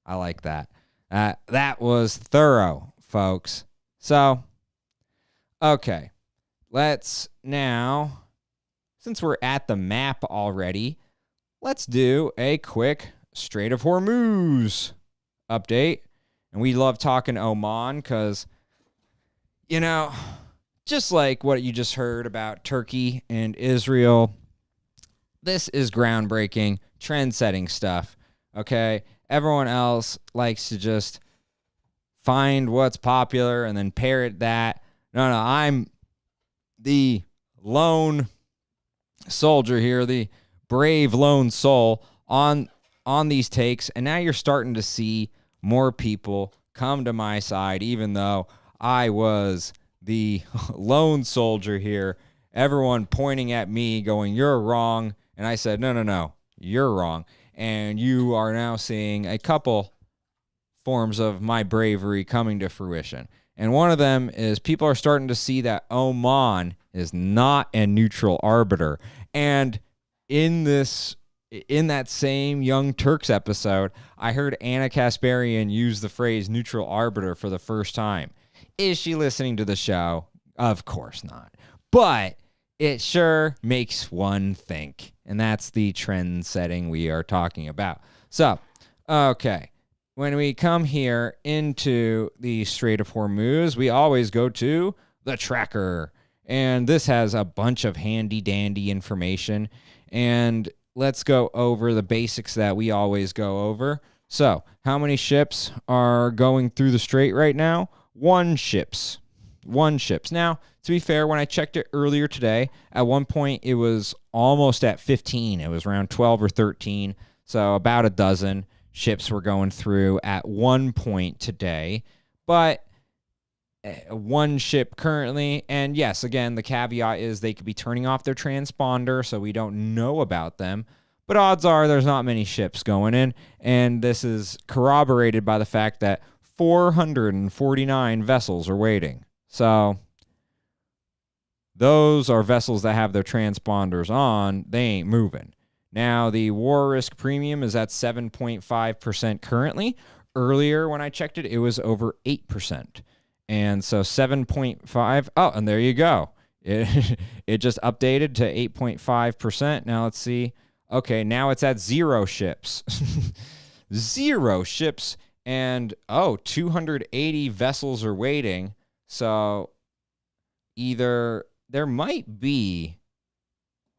S1: I like that. That was thorough, folks. So, okay, let's now since we're at the map already, let's do a quick Strait of Hormuz update. And we love talking Oman because, you know, just like what you just heard about Turkey and Israel, this is groundbreaking, trend-setting stuff, okay? Everyone else likes to just find what's popular and then parrot that. No, I'm the lone soldier here, the brave lone soul on these takes, and now you're starting to see more people come to my side, even though I was the lone soldier here. Everyone pointing at me going, you're wrong. And I said, no, you're wrong. And you are now seeing a couple forms of my bravery coming to fruition. And one of them is people are starting to see that Oman is not a neutral arbiter. And in that same Young Turks episode, I heard Anna Kasparian use the phrase neutral arbiter for the first time. Is she listening to the show? Of course not. But it sure makes one think. And that's the trend setting we are talking about. So, okay. When we come here into the Strait of Hormuz, we always go to the tracker. And this has a bunch of handy dandy information. And let's go over the basics that we always go over. So, how many ships are going through the strait right now? One ships. Now, to be fair, when I checked it earlier today, at one point it was almost at 15. It was around 12 or 13. So about a dozen ships were going through at one point today. But one ship currently, and yes, again, the caveat is they could be turning off their transponder, so we don't know about them. But odds are there's not many ships going in, and this is corroborated by the fact that 449 vessels are waiting. So those are vessels that have their transponders on. They ain't moving. Now, the war risk premium is at 7.5% currently. Earlier, when I checked it, it was over 8%. And so 7.5. Oh, and there you go. It just updated to 8.5%. Now, let's see. Okay, now it's at 0 ships. 0 ships. And, 280 vessels are waiting. So either there might be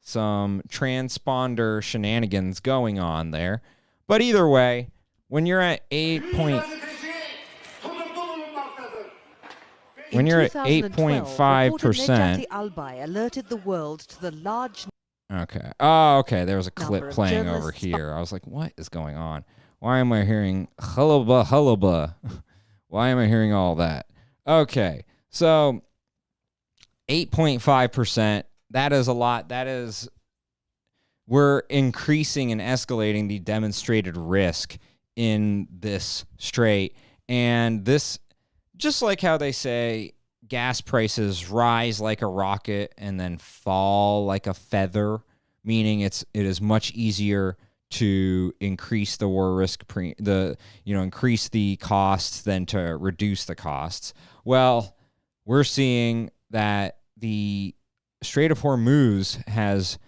S1: some transponder shenanigans going on there. But either way, when you're at 8.5%,
S4: alerted the world to the large.
S1: Okay. Oh, okay. There was a clip playing over here. I was like, what is going on? Why am I hearing hullaba? Why am I hearing all that? Okay. So 8.5%, that is a lot. We're increasing and escalating the demonstrated risk in this strait. And this, just like how they say gas prices rise like a rocket and then fall like a feather, meaning it is much easier to increase the war risk, increase the costs than to reduce the costs. Well, we're seeing that the Strait of Hormuz has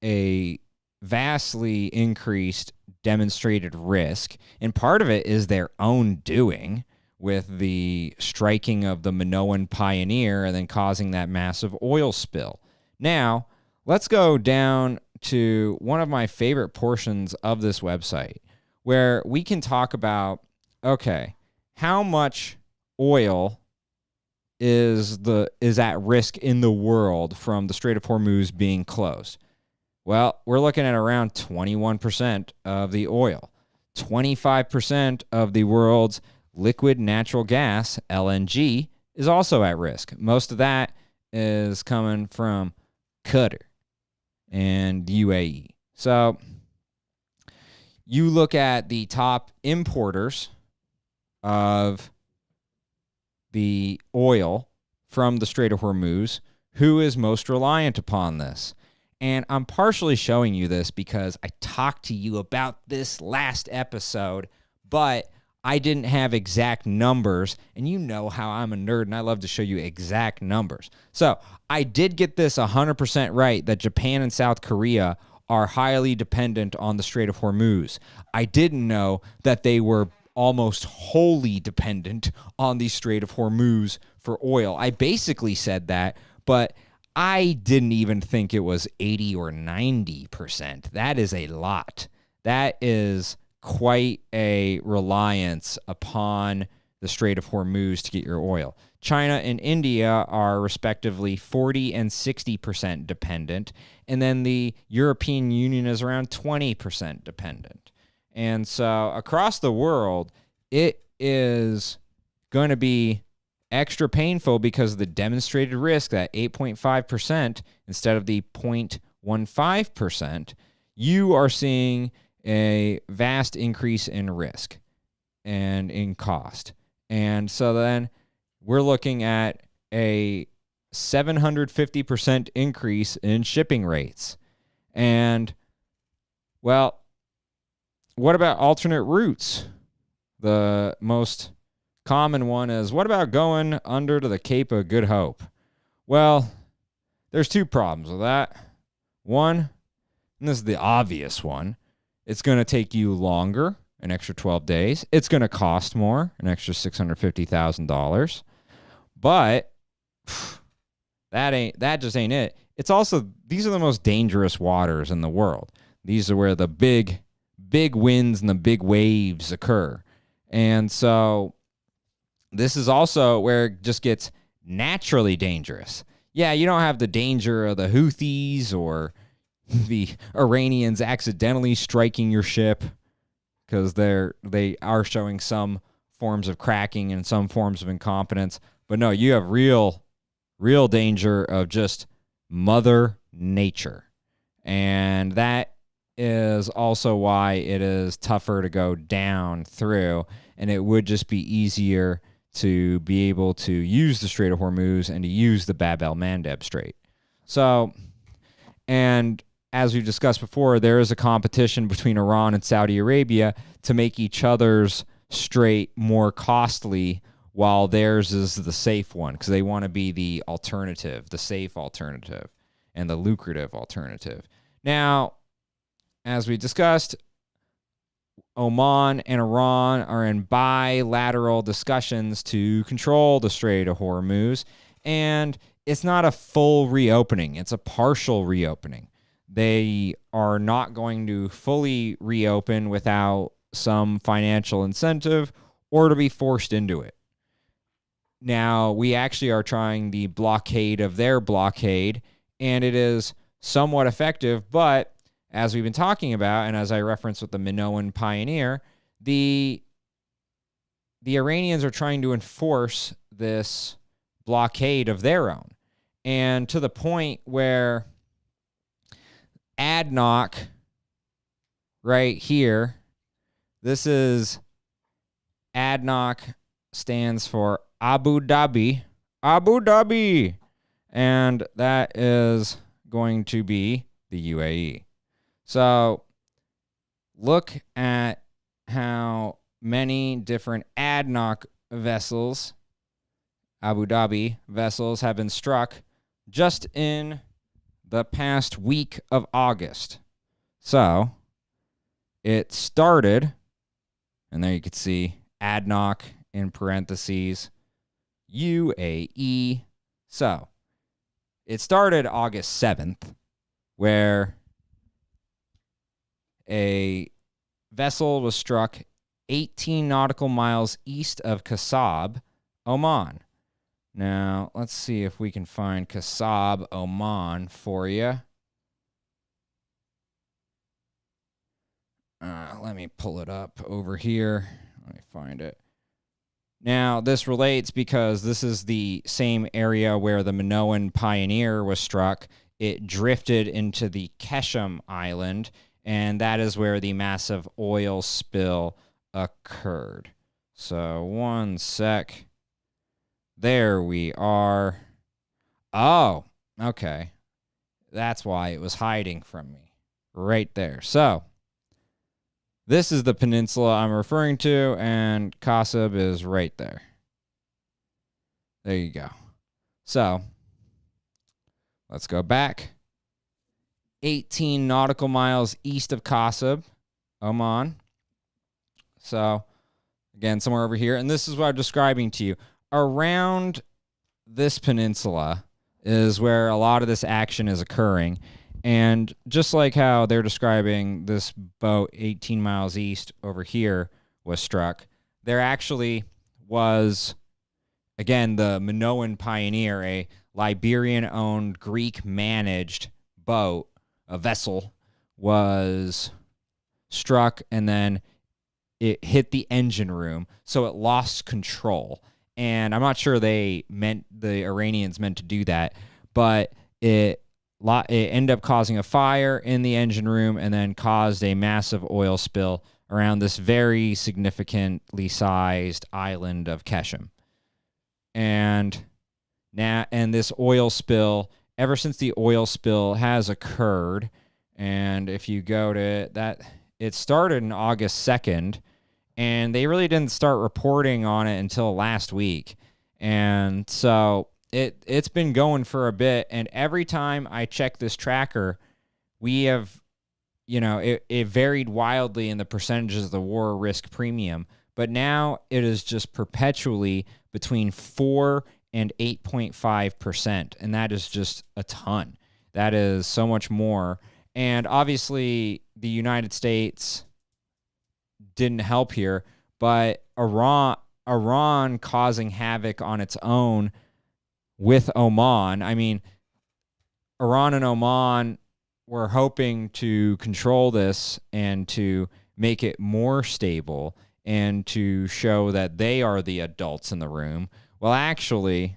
S1: a vastly increased demonstrated risk, and part of it is their own doing with the striking of the Minoan Pioneer and then causing that massive oil spill. Now, let's go down to one of my favorite portions of this website where we can talk about, okay, how much oil is at risk in the world from the Strait of Hormuz being closed. Well, we're looking at around 21% of the oil. 25% of the world's liquid natural gas, LNG, is also at risk. Most of that is coming from Qatar and UAE. So you look at the top importers of the oil from the Strait of Hormuz, who is most reliant upon this? And I'm partially showing you this because I talked to you about this last episode, but I didn't have exact numbers, and you know how I'm a nerd and I love to show you exact numbers. So I did get this 100% right that Japan and South Korea are highly dependent on the Strait of Hormuz. I didn't know that they were almost wholly dependent on the Strait of Hormuz for oil. I basically said that, but I didn't even think it was 80 or 90%. That is a lot. That is quite a reliance upon the Strait of Hormuz to get your oil. China and India are respectively 40 and 60% dependent, and then the European Union is around 20% dependent. And so across the world, it is going to be extra painful because of the demonstrated risk, that 8.5% instead of the 0.15%, you are seeing a vast increase in risk and in cost. And so then we're looking at a 750% increase in shipping rates. And, well, what about alternate routes? The most common one is, what about going under to the Cape of Good Hope? Well, there's two problems with that. One, and this is the obvious one, it's going to take you longer, an extra 12 days. It's going to cost more, an extra $650,000. But that just ain't it. It's also, these are the most dangerous waters in the world. These are where the big winds and the big waves occur. And so this is also where it just gets naturally dangerous. Yeah, you don't have the danger of the Houthis or the Iranians accidentally striking your ship, because they are showing some forms of cracking and some forms of incompetence. But no, you have real danger of just Mother Nature. And that is also why it is tougher to go down through, and it would just be easier to be able to use the Strait of Hormuz and to use the Bab el-Mandeb Strait. So, and as we've discussed before, there is a competition between Iran and Saudi Arabia to make each other's strait more costly, while theirs is the safe one, because they want to be the alternative, the safe alternative, and the lucrative alternative. Now, as we discussed, Oman and Iran are in bilateral discussions to control the Strait of Hormuz, and it's not a full reopening. It's a partial reopening. They are not going to fully reopen without some financial incentive or to be forced into it. Now, we actually are trying the blockade of their blockade, and it is somewhat effective, but as we've been talking about, and as I referenced with the Minoan Pioneer, the Iranians are trying to enforce this blockade of their own. And to the point where ADNOC right here, this is ADNOC stands for Abu Dhabi, and that is going to be the UAE. So look at how many different ADNOC vessels, Abu Dhabi vessels, have been struck just in the past week of August. So it started, and there you can see ADNOC in parentheses, UAE. So it started August 7th, where a vessel was struck 18 nautical miles east of Kasab, Oman. Now, let's see if we can find Kasab, Oman for you. Let me pull it up over here. Let me find it. Now, this relates because this is the same area where the Minoan Pioneer was struck. It drifted into the Keshem Island, and that is where the massive oil spill occurred. So, one sec. There we are. Oh, okay. That's why it was hiding from me. Right there. So, this is the peninsula I'm referring to, and Qasib is right there. There you go. So, let's go back. 18 nautical miles east of Qasib, Oman. So, again, somewhere over here. And this is what I'm describing to you. Around this peninsula is where a lot of this action is occurring. And just like how they're describing this boat 18 miles east over here was struck, there actually was, again, the Minoan Pioneer, a Liberian-owned, Greek-managed boat, a vessel, was struck, and then it hit the engine room, so it lost control. And I'm not sure the Iranians meant to do that, but it ended up causing a fire in the engine room and then caused a massive oil spill around this very significantly sized island of Keshem. And this oil spill, ever since the oil spill has occurred, and if you go to that, it started on August 2nd, and they really didn't start reporting on it until last week. And so it's been going for a bit, and every time I check this tracker, we have, it varied wildly in the percentages of the war risk premium, but now it is just perpetually between 4 and 8.5%, and that is just a ton. That is so much more. And obviously, the United States didn't help here, but Iran causing havoc on its own with Oman. I mean, Iran and Oman were hoping to control this and to make it more stable and to show that they are the adults in the room. Well, actually,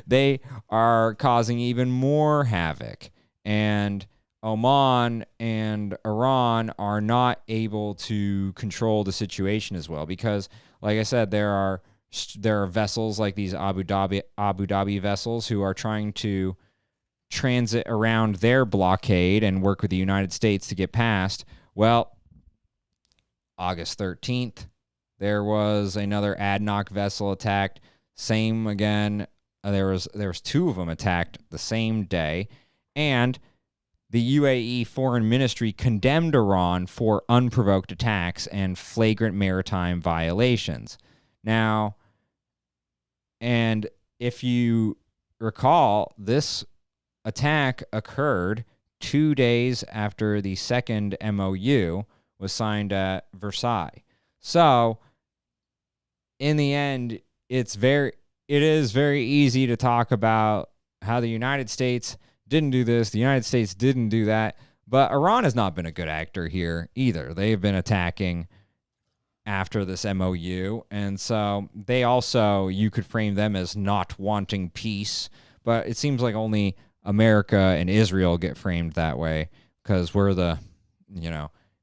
S1: they are causing even more havoc. And Oman and Iran are not able to control the situation as well because, like I said, there are vessels like these Abu Dhabi vessels who are trying to transit around their blockade and work with the United States to get past. Well, August 13th, there was another ADNOC vessel attacked. Same again. There was 2 of them attacked the same day, and the UAE Foreign Ministry condemned Iran for unprovoked attacks and flagrant maritime violations. Now, and if you recall, this attack occurred 2 days after the second MOU was signed at Versailles. So, in the end, it is very easy to talk about how the United States didn't do this, the United States didn't do that, but Iran has not been a good actor here either. They've been attacking after this MOU, and so they also, you could frame them as not wanting peace, but it seems like only America and Israel get framed that way because we're the,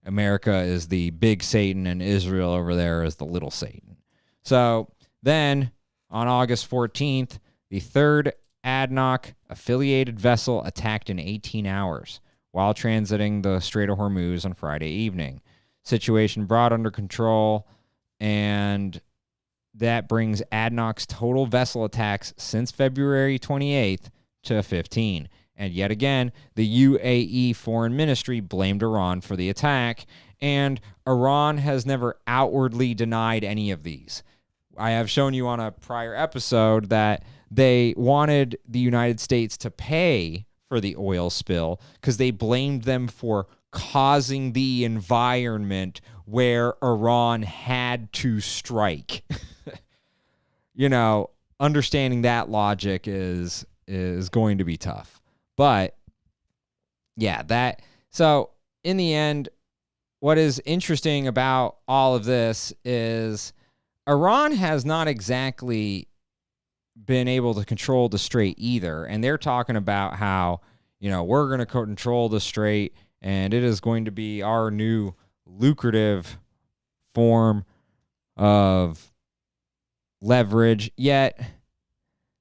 S1: America is the big Satan and Israel over there is the little Satan. So then on August 14th, the third ADNOC affiliated vessel attacked in 18 hours while transiting the Strait of Hormuz on Friday evening. Situation brought under control, and that brings ADNOC's total vessel attacks since February 28th to 15. And yet again, the UAE Foreign Ministry blamed Iran for the attack, and Iran has never outwardly denied any of these. I have shown you on a prior episode that they wanted the United States to pay for the oil spill because they blamed them for causing the environment where Iran had to strike. Understanding that logic is going to be tough. But yeah, so in the end, what is interesting about all of this is Iran has not exactly been able to control the Strait either. And they're talking about how, we're going to control the Strait and it is going to be our new lucrative form of leverage. Yet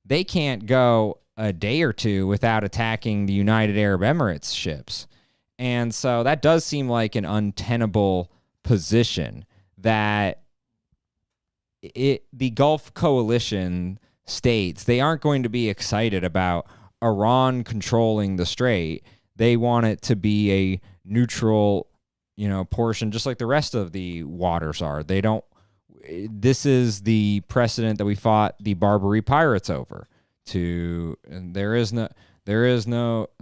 S1: they can't go a day or two without attacking the United Arab Emirates ships. And so that does seem like an untenable position that the Gulf coalition states, they aren't going to be excited about Iran controlling the Strait. They want it to be a neutral, portion, just like the rest of the waters are. They don't. This is the precedent that we fought the Barbary pirates over. The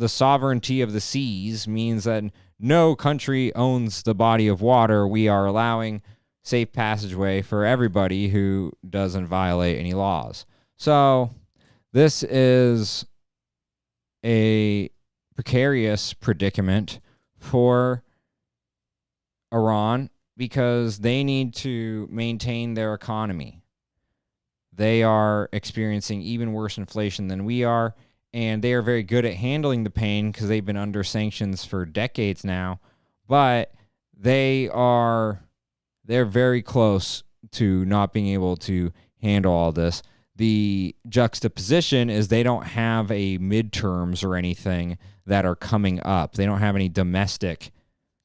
S1: sovereignty of the seas means that no country owns the body of water. We are allowing safe passageway for everybody who doesn't violate any laws. So this is a precarious predicament for Iran because they need to maintain their economy. They are experiencing even worse inflation than we are, and they are very good at handling the pain because they've been under sanctions for decades now, but they're very close to not being able to handle all this. The juxtaposition is they don't have a midterms or anything that are coming up. They don't have any domestic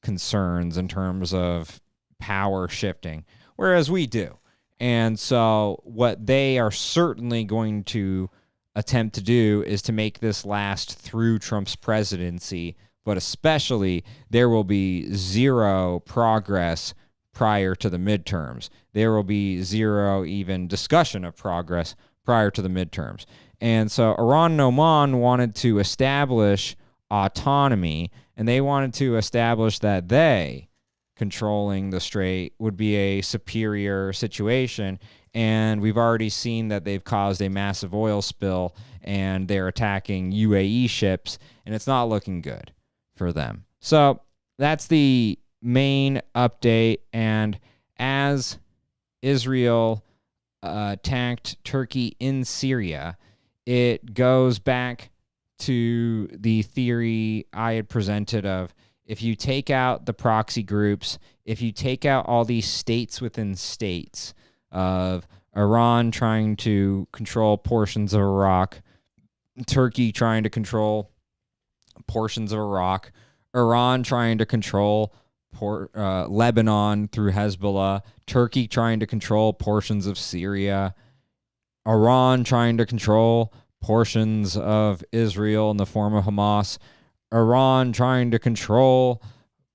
S1: concerns in terms of power shifting, whereas we do. And so what they are certainly going to attempt to do is to make this last through Trump's presidency, but especially there will be zero progress prior to the midterms. There will be zero even discussion of progress prior to the midterms. And so Iran and Oman wanted to establish autonomy, and they wanted to establish that they controlling the Strait would be a superior situation. And we've already seen that they've caused a massive oil spill and they're attacking UAE ships, and it's not looking good for them. So that's the main update. And as Israel attacked Turkey in Syria, it goes back to the theory I had presented of if you take out the proxy groups, if you take out all these states within states of Iran trying to control portions of Iraq, Turkey trying to control portions of Iraq, Iran trying to control Lebanon through Hezbollah, Turkey trying to control portions of Syria, Iran trying to control portions of Israel in the form of Hamas, Iran trying to control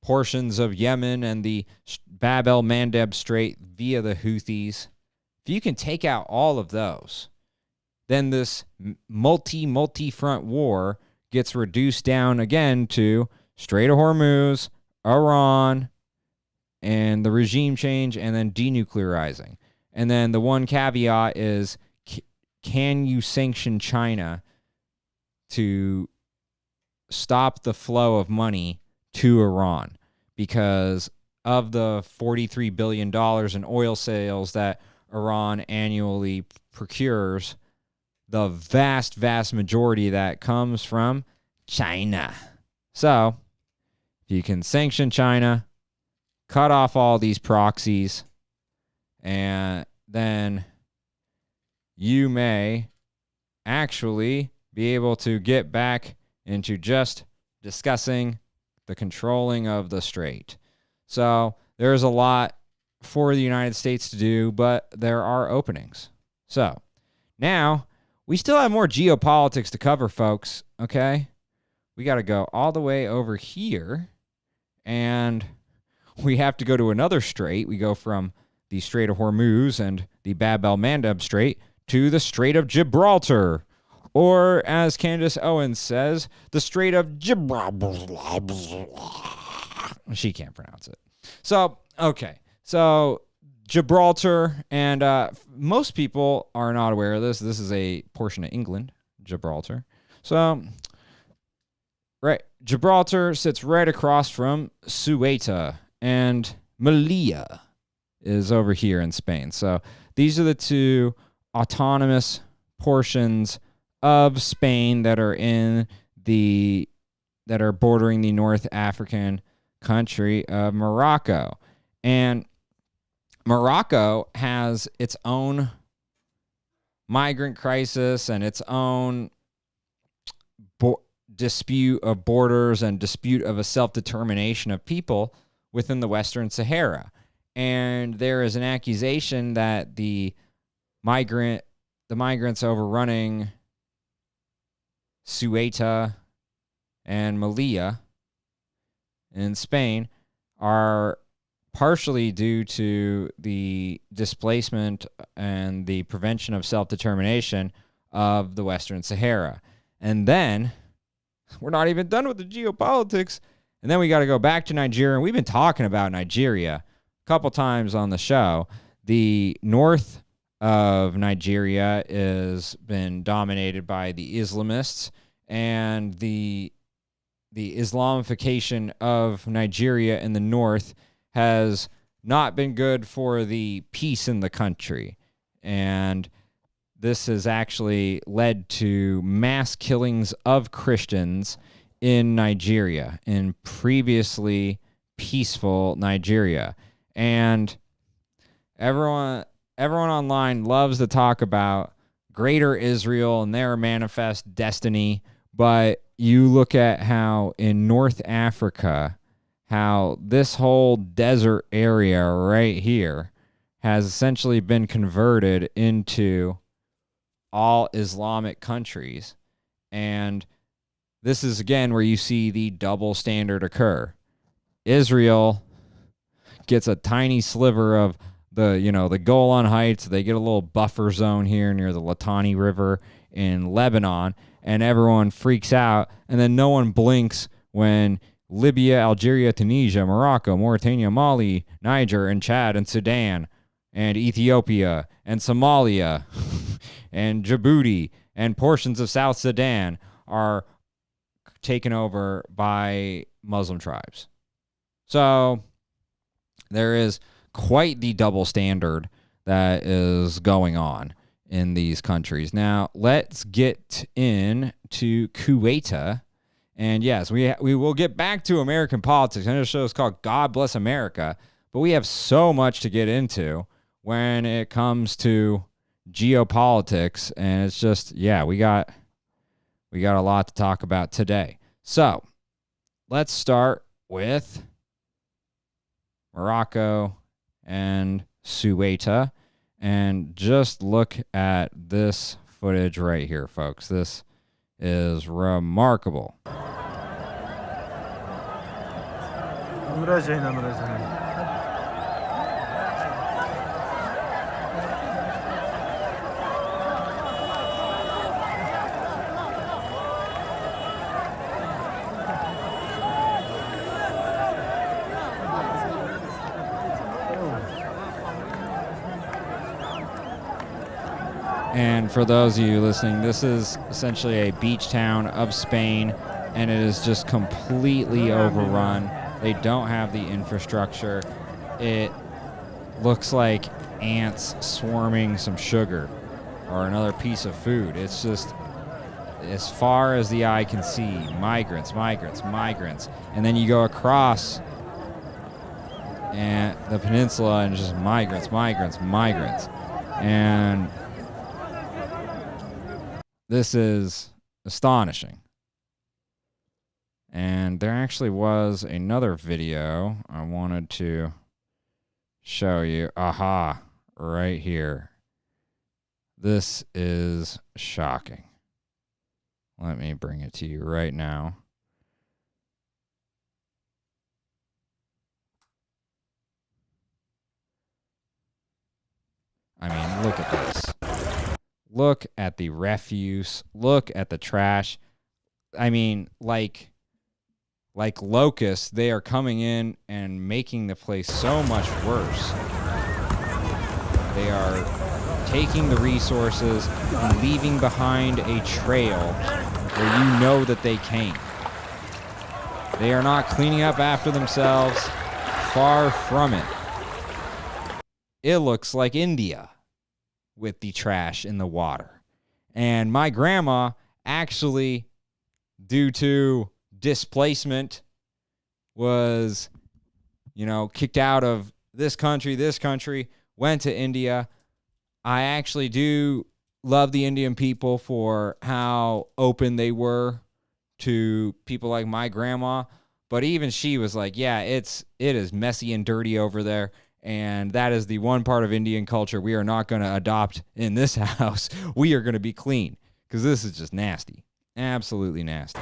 S1: portions of Yemen and the Bab el-Mandeb Strait via the Houthis. If you can take out all of those, then this multi-front war gets reduced down again to Strait of Hormuz, Iran, and the regime change, and then denuclearizing. And then the one caveat is, can you sanction China to stop the flow of money to Iran? Because of the $43 billion in oil sales that Iran annually procures, the vast majority of that comes from China. So if you can sanction China, cut off all these proxies, and then you may actually be able to get back into just discussing the controlling of the Strait. So there's a lot for the United States to do, but there are openings. So now we still have more geopolitics to cover, folks, okay? We got to go all the way over here, and we have to go to another strait. We go from the Strait of Hormuz and the Bab el-Mandeb Strait to the Strait of Gibraltar, or as Candace Owens says, the Strait of Gibraltar. She can't pronounce it. So, okay. So, Gibraltar, and most people are not aware of this. This is a portion of England, Gibraltar. So, right, Gibraltar sits right across from Ceuta, and Melilla is over here in Spain. So, these are the two autonomous portions of Spain that are bordering the North African country of Morocco. And Morocco has its own migrant crisis and its own dispute of borders and dispute of a self-determination of people within the Western Sahara. And there is an accusation that the migrants overrunning Ceuta and Melilla in Spain are partially due to the displacement and the prevention of self-determination of the Western Sahara. And then, we're not even done with the geopolitics, and then we got to go back to Nigeria. And we've been talking about Nigeria a couple times on the show. The north of Nigeria has been dominated by the Islamists, and the Islamification of Nigeria in the north has not been good for the peace in the country. And this has actually led to mass killings of Christians in Nigeria, in previously peaceful Nigeria. And everyone online loves to talk about greater Israel and their manifest destiny, but you look at how in North Africa, how this whole desert area right here has essentially been converted into all Islamic countries. And this is, again, where you see the double standard occur. Israel gets a tiny sliver of the Golan Heights. They get a little buffer zone here near the Litani River in Lebanon, and everyone freaks out, and then no one blinks when Libya, Algeria, Tunisia, Morocco, Mauritania, Mali, Niger, and Chad, and Sudan, and Ethiopia, and Somalia, and Djibouti, and portions of South Sudan are taken over by Muslim tribes. So there is quite the double standard that is going on in these countries. Now, let's get into Kuwait. And yes, we will get back to American politics. I know the show is called God Bless America, but we have so much to get into when it comes to geopolitics, and it's just, we got a lot to talk about today. So, let's start with Morocco and Ceuta, and just look at this footage right here, folks. This is remarkable. And for those of you listening, this is essentially a beach town of Spain, and it is just completely overrun. They don't have the infrastructure. It looks like ants swarming some sugar or another piece of food. It's just, as far as the eye can see, migrants, migrants, migrants. And then you go across and the peninsula and just migrants, migrants, migrants. And this is astonishing. And there actually was another video I wanted to show you. Aha, right here. This is shocking. Let me bring it to you right now. I mean, look at this. Look at the refuse. Look at the trash. I mean, like locusts, they are coming in and making the place so much worse. They are taking the resources and leaving behind a trail where you know that they came. They are not cleaning up after themselves. Far from it. It looks like India with the trash in the water. And my grandma actually, due to displacement, was, kicked out of this country, went to India. I actually do love the Indian people for how open they were to people like my grandma, But even she was like, yeah, it is messy and dirty over there. And that is the one part of Indian culture we are not going to adopt in this house. We are going to be clean because this is just nasty. Absolutely nasty.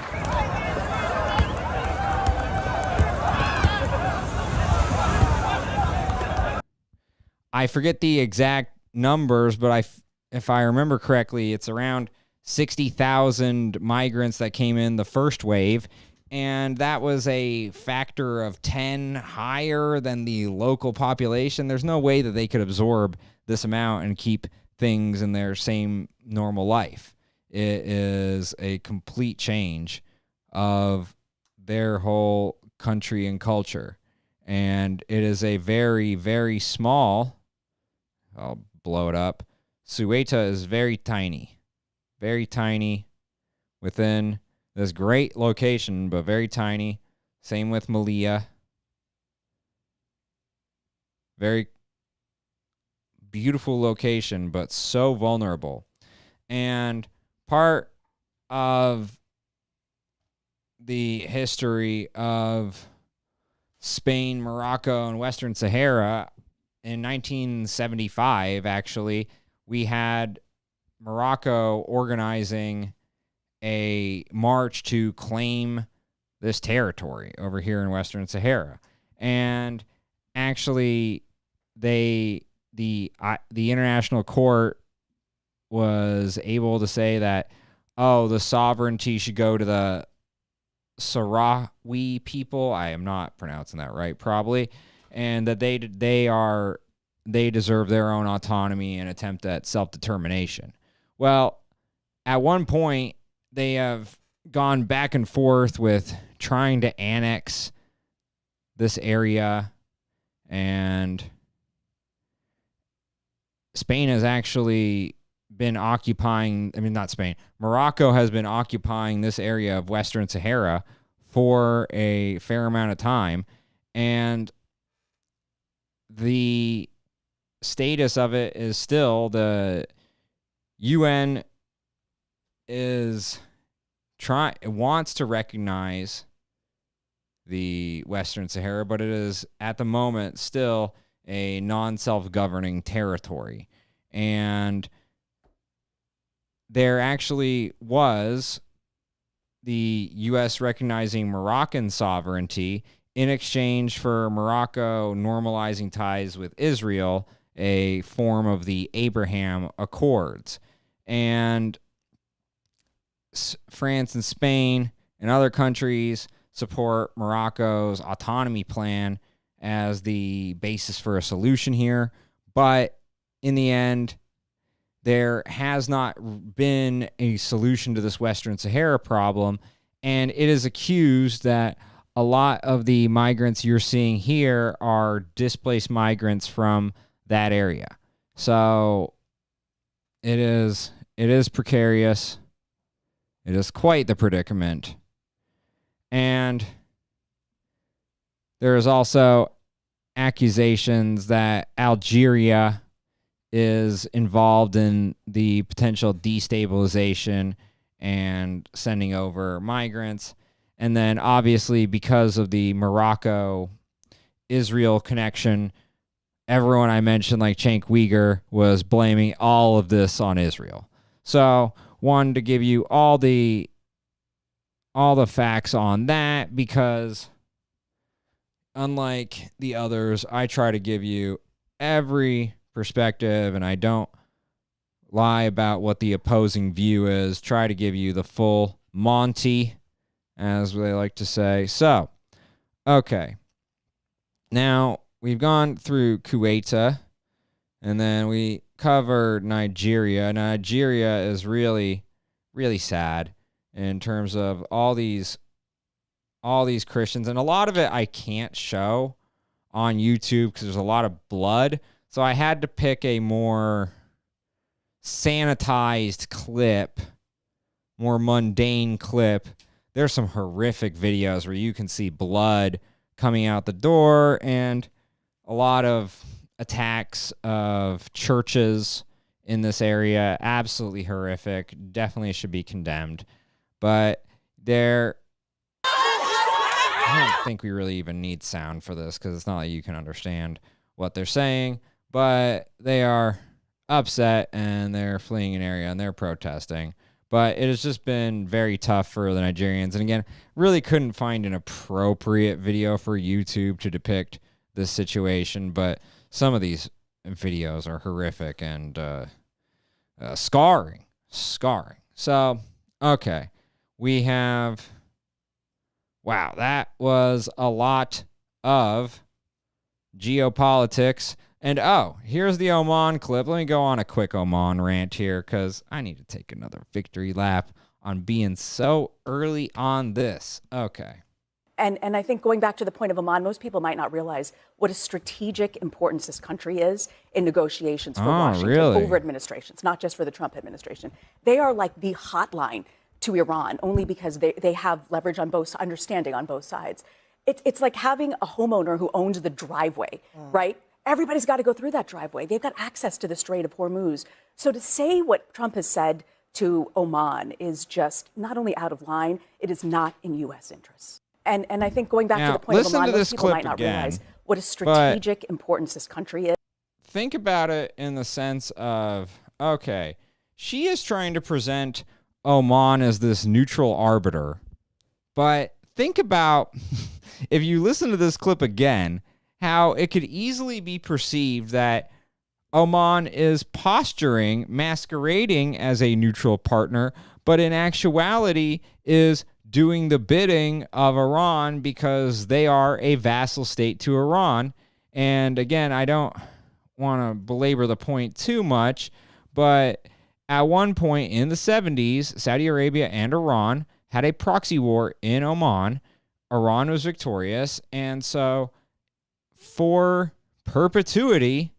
S1: I forget the exact numbers, but if I remember correctly, it's around 60,000 migrants that came in the first wave, and that was a factor of 10 higher than the local population. There's no way that they could absorb this amount and keep things in their same normal life. It is a complete change of their whole country and culture, and it is a very, very small... I'll blow it up. Ceuta is very tiny within this great location, but very tiny. Same with Melilla. Very beautiful location, but so vulnerable. And part of the history of Spain, Morocco, and Western Sahara, in 1975, actually, we had Morocco organizing a march to claim this territory over here in Western Sahara. And actually, the International Court was able to say that, the sovereignty should go to the Sahrawi people. I am not pronouncing that right, probably. And that they deserve their own autonomy and attempt at self-determination. Well, at one point, they have gone back and forth with trying to annex this area, and Spain has actually been occupying, not Spain, Morocco has been occupying this area of Western Sahara for a fair amount of time, and the status of it is still the UN wants to recognize the Western Sahara, but it is at the moment still a non-self-governing territory. And there actually was the U.S. recognizing Moroccan sovereignty in exchange for Morocco normalizing ties with Israel, a form of the Abraham Accords. And France and Spain and other countries support Morocco's autonomy plan as the basis for a solution here. But in the end, there has not been a solution to this Western Sahara problem, and it is accused that a lot of the migrants you're seeing here are displaced migrants from that area. So it is precarious. It is quite the predicament. And there is also accusations that Algeria is involved in the potential destabilization and sending over migrants. And then obviously because of the Morocco-Israel connection, everyone I mentioned, like Cenk Uygur, was blaming all of this on Israel. So wanted to give you all the facts on that, because unlike the others, I try to give you every perspective, and I don't lie about what the opposing view is. Try to give you the full Monty, as they like to say. So, okay. Now, we've gone through Kuwait, and then we covered Nigeria. Nigeria is really, really sad in terms of all these Christians, and a lot of it I can't show on YouTube because there's a lot of blood. So I had to pick a more sanitized clip, more mundane clip. There's some horrific videos where you can see blood coming out the door and a lot of attacks of churches in this area. Absolutely horrific. Definitely should be condemned. But there... I don't think we really even need sound for this because it's not like you can understand what they're saying, but they are upset and they're fleeing an area and they're protesting. But it has just been very tough for the Nigerians. And again, really couldn't find an appropriate video for YouTube to depict this situation, but some of these videos are horrific and scarring. So, okay, we have, wow, that was a lot of geopolitics. And here's the Oman clip. Let me go on a quick Oman rant here because I need to take another victory lap on being so early on this. Okay.
S7: And I think going back to the point of Oman, most people might not realize what a strategic importance this country is in negotiations for Washington over administrations, not just for the Trump administration. They are like the hotline to Iran only because they have leverage on both, understanding on both sides. It's like having a homeowner who owns the driveway, right? Everybody's got to go through that driveway. They've got access to the Strait of Hormuz. So to say what Trump has said to Oman is just not only out of line, it is not in U.S. interests. And I think going back to the point of Oman, most people might not realize what a strategic importance this country is.
S1: Think about it in the sense of, okay, she is trying to present Oman as this neutral arbiter. But think about, if you listen to this clip again, how it could easily be perceived that Oman is posturing, masquerading as a neutral partner, but in actuality is doing the bidding of Iran because they are a vassal state to Iran. And again, I don't want to belabor the point too much, but at one point in the 70s, Saudi Arabia and Iran had a proxy war in Oman. Iran was victorious, and so for perpetuity,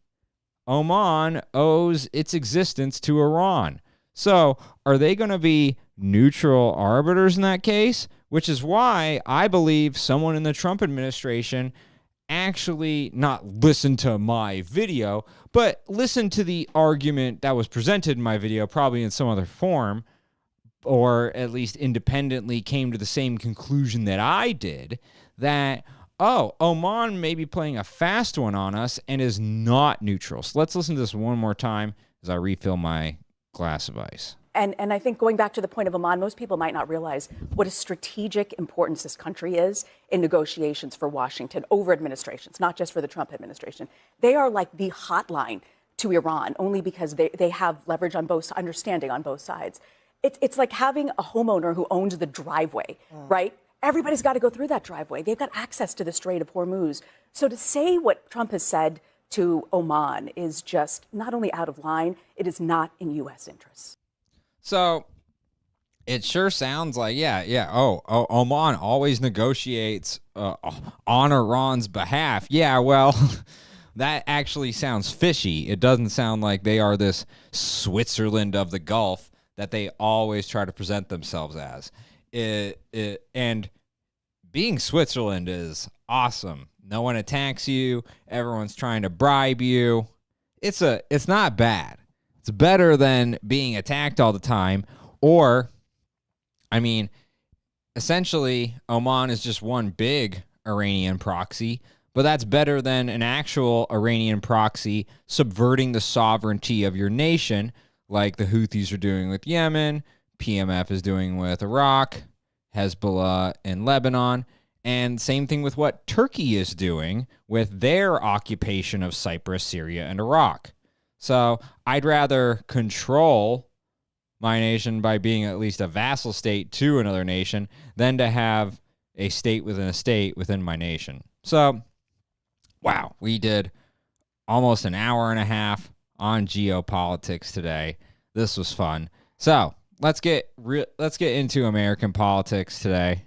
S1: Oman owes its existence to Iran. So are they going to be neutral arbiters in that case? Which is why I believe someone in the Trump administration actually not listened to my video, but listened to the argument that was presented in my video, probably in some other form, or at least independently came to the same conclusion that I did, that Oman may be playing a fast one on us and is not neutral. So let's listen to this one more time as I refill my glass of ice.
S7: And I think going back to the point of Oman, most people might not realize what a strategic importance this country is in negotiations for Washington over administrations, not just for the Trump administration. They are like the hotline to Iran only because they have leverage on both, understanding on both sides. It's like having a homeowner who owns the driveway, right? Everybody's got to go through that driveway. They've got access to the Strait of Hormuz. So to say what Trump has said to Oman is just not only out of line, it is not in U.S. interests.
S1: So it sure sounds like, Oman always negotiates on Iran's behalf. Yeah, well, that actually sounds fishy. It doesn't sound like they are this Switzerland of the Gulf that they always try to present themselves as. And being Switzerland is awesome. No one attacks you. Everyone's trying to bribe you. It's not bad. It's better than being attacked all the time. Or, I mean, essentially, Oman is just one big Iranian proxy, but that's better than an actual Iranian proxy subverting the sovereignty of your nation, like the Houthis are doing with Yemen, PMF is doing with Iraq, Hezbollah in Lebanon, and same thing with what Turkey is doing with their occupation of Cyprus, Syria, and Iraq. So I'd rather control my nation by being at least a vassal state to another nation than to have a state within a state within my nation. So, wow, we did almost an hour and a half on geopolitics today. This was fun. So let's get into American politics today.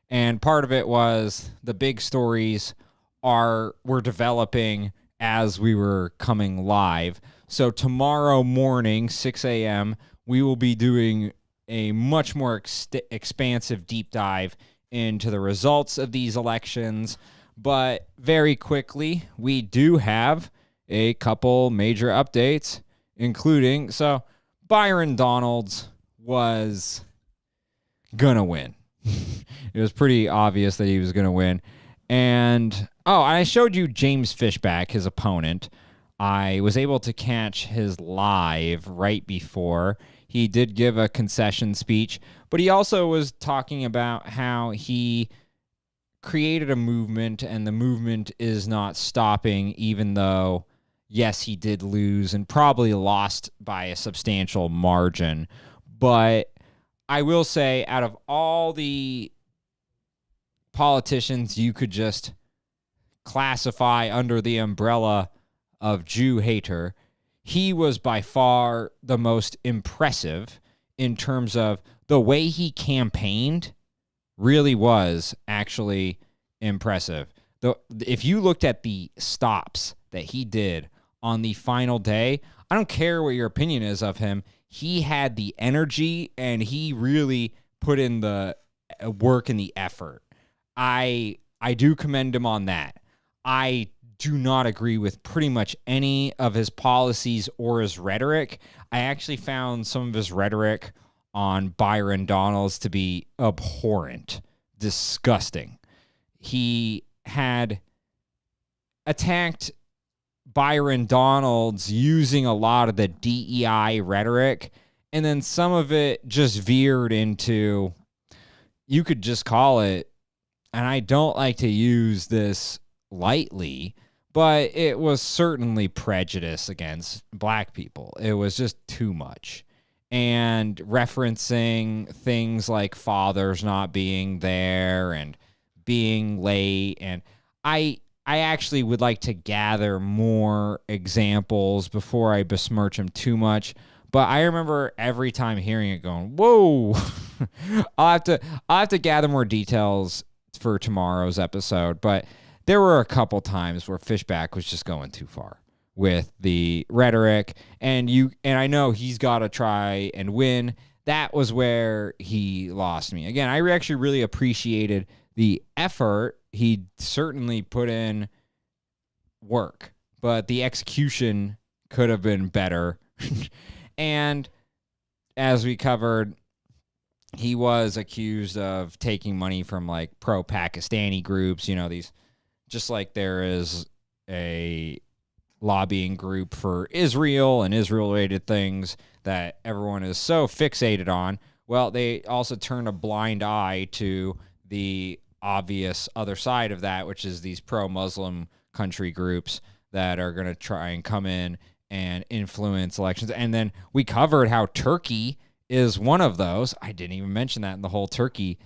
S1: And part of it was the big stories were developing as we were coming live. So tomorrow morning, 6 a.m., we will be doing a much more expansive deep dive into the results of these elections. But very quickly, we do have a couple major updates, including, Byron Donalds was gonna win. It was pretty obvious that he was going to win. And, I showed you James Fishback, his opponent. I was able to catch his live right before. He did give a concession speech, but he also was talking about how he created a movement, and the movement is not stopping, even though, yes, he did lose and probably lost by a substantial margin. But I will say, out of all the politicians you could just classify under the umbrella of Jew hater, he was by far the most impressive in terms of the way he campaigned. Really was actually impressive. If you looked at the stops that he did on the final day, I don't care what your opinion is of him, he had the energy and he really put in the work and the effort. I do commend him on that. I do not agree with pretty much any of his policies or his rhetoric. I actually found some of his rhetoric on Byron Donalds to be abhorrent, disgusting. He had attacked Byron Donalds using a lot of the DEI rhetoric, and then some of it just veered into, you could just call it, and I don't like to use this lightly, but it was certainly prejudice against black people. It was just too much. And referencing things like fathers not being there and being late. And I actually would like to gather more examples before I besmirch him too much. But I remember every time hearing it going, whoa, I'll have to gather more details for tomorrow's episode. But there were a couple times where Fishback was just going too far with the rhetoric, and I know he's got to try and win. That was where he lost me. Again, I actually really appreciated the effort. He certainly put in work, but the execution could have been better. And as we covered, he was accused of taking money from like pro-Pakistani groups, these, just like there is a lobbying group for Israel and Israel-related things that everyone is so fixated on. Well, they also turn a blind eye to the obvious other side of that, which is these pro-Muslim country groups that are going to try and come in and influence elections. And then we covered how Turkey is one of those. I didn't even mention that in the whole Turkey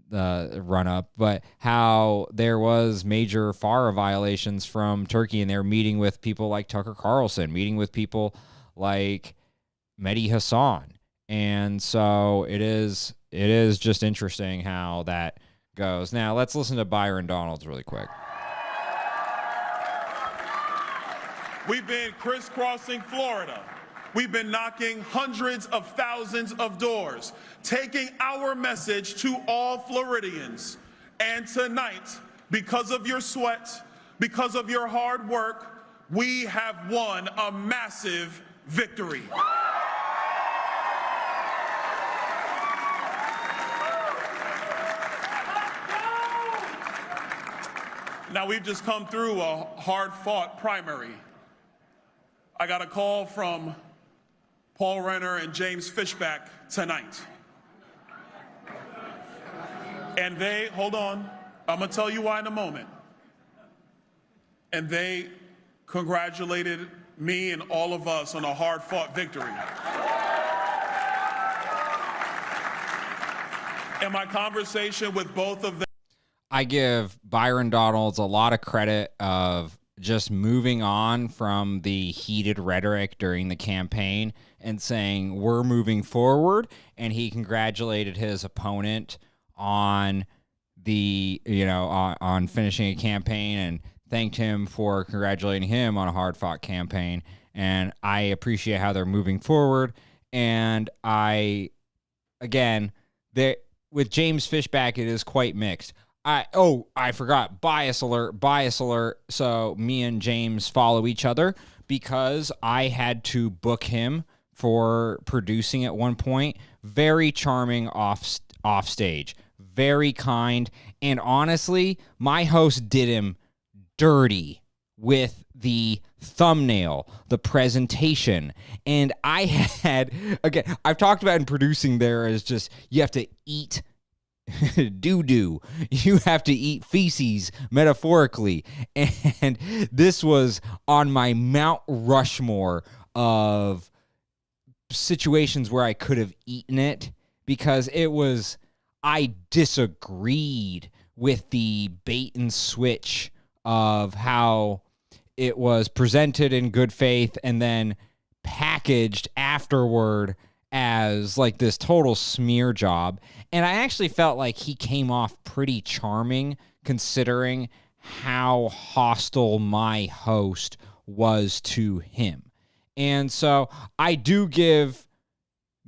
S1: run-up, but how there was major FARA violations from Turkey, and they're meeting with people like Tucker Carlson, meeting with people like Mehdi Hassan. And so it is just interesting how that goes. Now, let's listen to Byron Donalds really quick.
S8: We've been crisscrossing Florida. We've been knocking hundreds of thousands of doors, taking our message to all Floridians. And tonight, because of your sweat, because of your hard work, we have won a massive victory. Now, we've just come through a hard-fought primary. I got a call from Paul Renner and James Fishback tonight. And they, hold on, I'm gonna tell you why in a moment. And they congratulated me and all of us on a hard-fought victory. In my conversation with both of them,
S1: I give Byron Donalds a lot of credit of just moving on from the heated rhetoric during the campaign and saying we're moving forward. And he congratulated his opponent on the, on finishing a campaign, and thanked him for congratulating him on a hard-fought campaign. And I appreciate how they're moving forward. And with James Fishback, it is quite mixed. I forgot, bias alert. So me and James follow each other because I had to book him for producing at one point. Very charming off stage, very kind. And honestly, my host did him dirty with the thumbnail, the presentation. And I had, again, I've talked about in producing there as just, you have to eat doo-doo. You have to eat feces, metaphorically. And this was on my Mount Rushmore of situations where I could have eaten it, because I disagreed with the bait and switch of how it was presented in good faith and then packaged afterward as like this total smear job. And I actually felt like he came off pretty charming considering how hostile my host was to him. And so I do give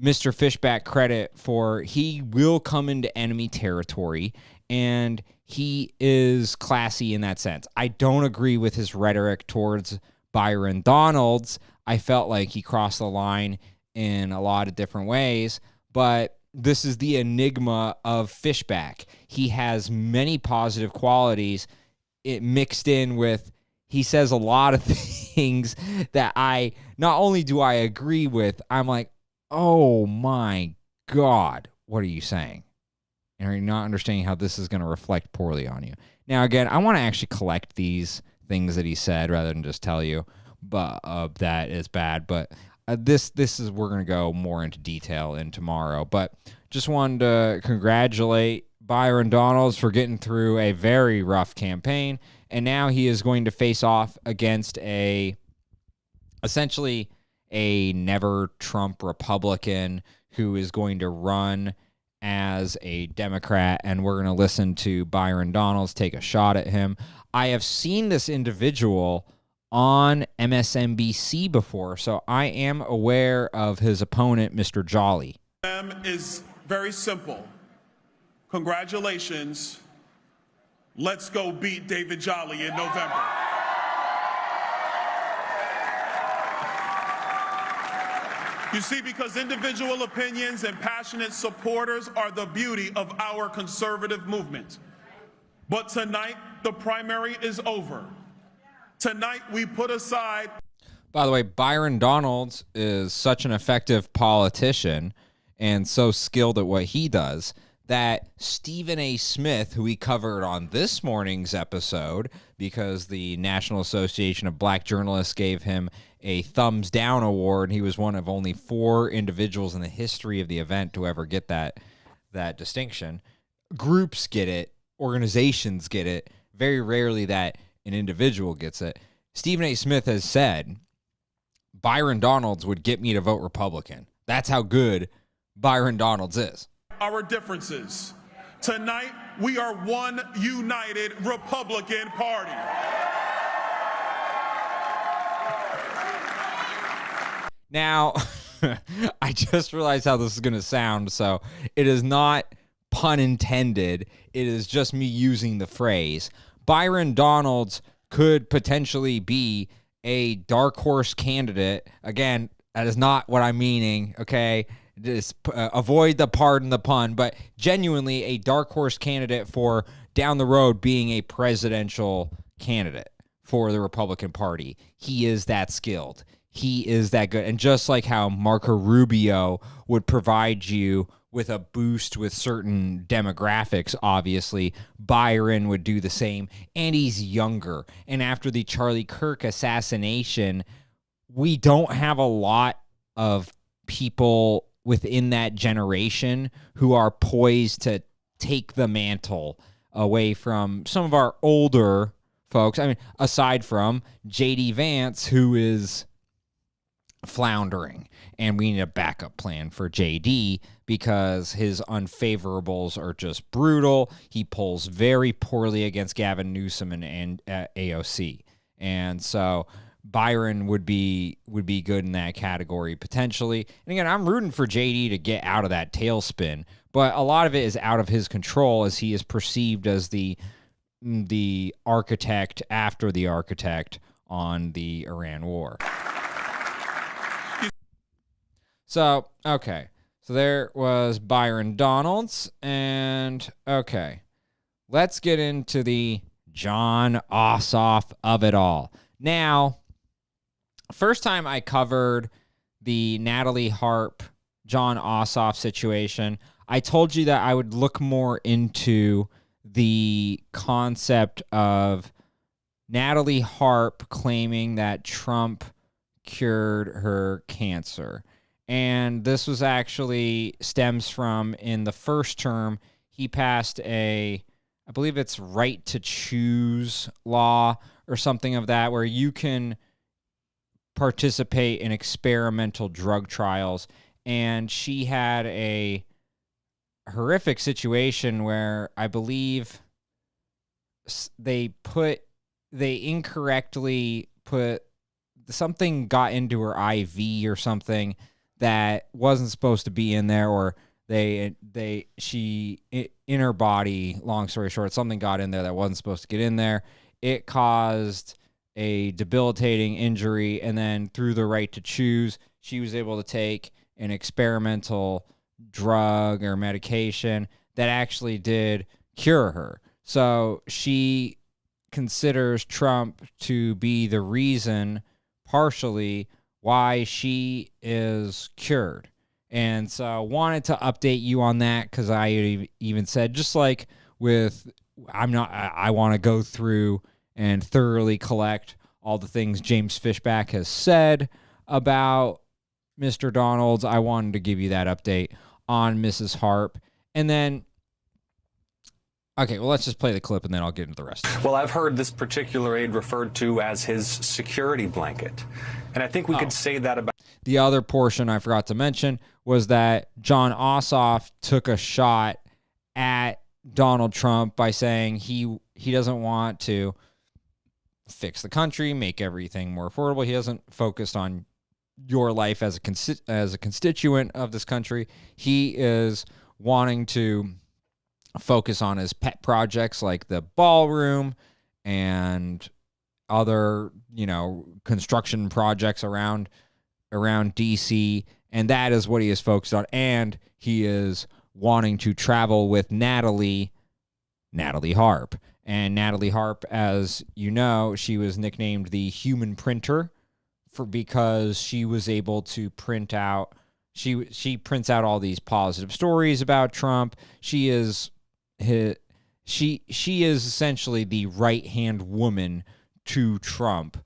S1: Mr. Fishback credit for he will come into enemy territory, and he is classy in that sense. I don't agree with his rhetoric towards Byron Donalds. I felt like he crossed the line in a lot of different ways, but this is the enigma of Fishback. He has many positive qualities, it mixed in with he says a lot of things that I not only do I agree with, I'm like, oh my God, what are you saying? And are you not understanding how this is going to reflect poorly on you? Now, again, I want to actually collect these things that he said rather than just tell you that is bad. But this is, we're going to go more into detail in tomorrow. But just wanted to congratulate Byron Donalds for getting through a very rough campaign. And now he is going to face off against essentially a never Trump Republican who is going to run as a Democrat, and we're going to listen to Byron Donalds take a shot at him. I have seen this individual on MSNBC before, so I am aware of his opponent, Mr. Jolly.
S8: Is very simple. Congratulations. Let's go beat David Jolly in November. You see, because individual opinions and passionate supporters are the beauty of our conservative movement. But tonight, the primary is over. Tonight, we put aside...
S1: By the way, Byron Donalds is such an effective politician and so skilled at what he does that Stephen A. Smith, who we covered on this morning's episode because the National Association of Black Journalists gave him a thumbs down award, he was one of only 4 individuals in the history of the event to ever get that distinction. Groups get it, organizations get it, very rarely that an individual gets it. Stephen A. Smith has said, Byron Donalds would get me to vote Republican. That's how good Byron Donalds is.
S8: Our differences. Tonight, we are one united Republican Party.
S1: Now, I just realized how this is going to sound, so it is not pun intended. It is just me using the phrase. Byron Donalds could potentially be a dark horse candidate. Again, that is not what I'm meaning, okay? Just avoid the pardon the pun, but genuinely a dark horse candidate for down the road being a presidential candidate for the Republican Party. He is that skilled. He is that good. And just like how Marco Rubio would provide you with a boost with certain demographics, obviously, Byron would do the same. And he's younger. And after the Charlie Kirk assassination, we don't have a lot of people within that generation who are poised to take the mantle away from some of our older folks. I mean, aside from J.D. Vance, who is floundering, and we need a backup plan for JD because his unfavorables are just brutal. He polls very poorly against Gavin Newsom and AOC, and so Byron would be good in that category potentially. And again, I'm rooting for JD to get out of that tailspin, but a lot of it is out of his control as he is perceived as the architect after the architect on the Iran war. So, okay. So there was Byron Donalds. And okay, let's get into the Jon Ossoff of it all. Now, first time I covered the Natalie Harp, Jon Ossoff situation, I told you that I would look more into the concept of Natalie Harp claiming that Trump cured her cancer. And this was actually stems from in the first term, he passed I believe it's right to choose law or something of that, where you can participate in experimental drug trials. And she had a horrific situation where I believe they incorrectly put something got into her IV or something that wasn't supposed to be in there, or she in her body, long story short, something got in there that wasn't supposed to get in there. It caused a debilitating injury, and then through the right to choose, she was able to take an experimental drug or medication that actually did cure her. So she considers Trump to be the reason, partially, why she is cured. And so I wanted to update you on that, because I even said, just like with, I want to go through and thoroughly collect all the things James Fishback has said about Mr. Donalds. I wanted to give you that update on Mrs. Harp. And then, okay, well, let's just play the clip and then I'll get into the rest.
S9: Well, I've heard this particular aide referred to as his security blanket. And I think we could say that about...
S1: The other portion I forgot to mention was that Jon Ossoff took a shot at Donald Trump by saying he doesn't want to fix the country, make everything more affordable. He doesn't focus on your life as a constituent of this country. He is wanting to focus on his pet projects like the ballroom and other, construction projects around DC, and that is what he is focused on. And he is wanting to travel with Natalie Harp. And Natalie Harp, as you know, she was nicknamed the human printer because she was able to print out, she prints out all these positive stories about Trump. She is essentially the right-hand woman to Trump.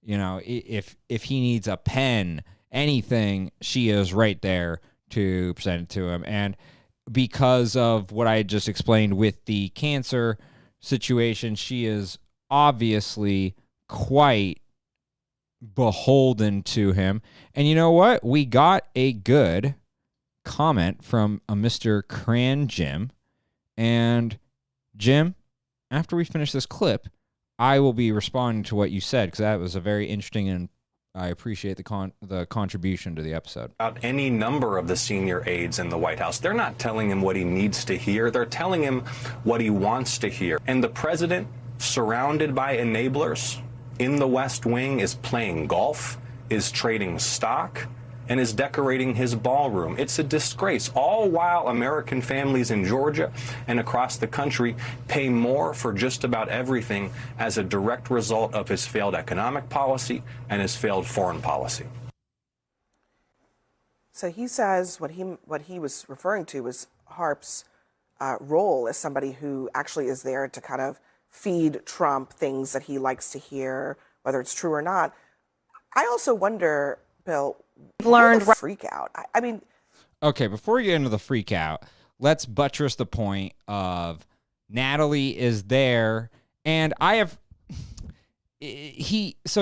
S1: If he needs a pen, anything, she is right there to present it to him. And because of what I just explained with the cancer situation, she is obviously quite beholden to him. And you know what? We got a good comment from a Mr. Cran Jim. And Jim, after we finish this clip, I will be responding to what you said, because that was a very interesting, and I appreciate the contribution to the episode.
S9: About any number of the senior aides in the White House, they're not telling him what he needs to hear. They're telling him what he wants to hear. And the president, surrounded by enablers in the West Wing, is playing golf, is trading stock, and is decorating his ballroom. It's a disgrace, all while American families in Georgia and across the country pay more for just about everything as a direct result of his failed economic policy and his failed foreign policy.
S10: So he says what he was referring to was Harp's role as somebody who actually is there to kind of feed Trump things that he likes to hear, whether it's true or not. I also wonder, Bill, learned freak out. I mean,
S1: okay, before we get into the freak out, let's buttress the point of Natalie is there, and so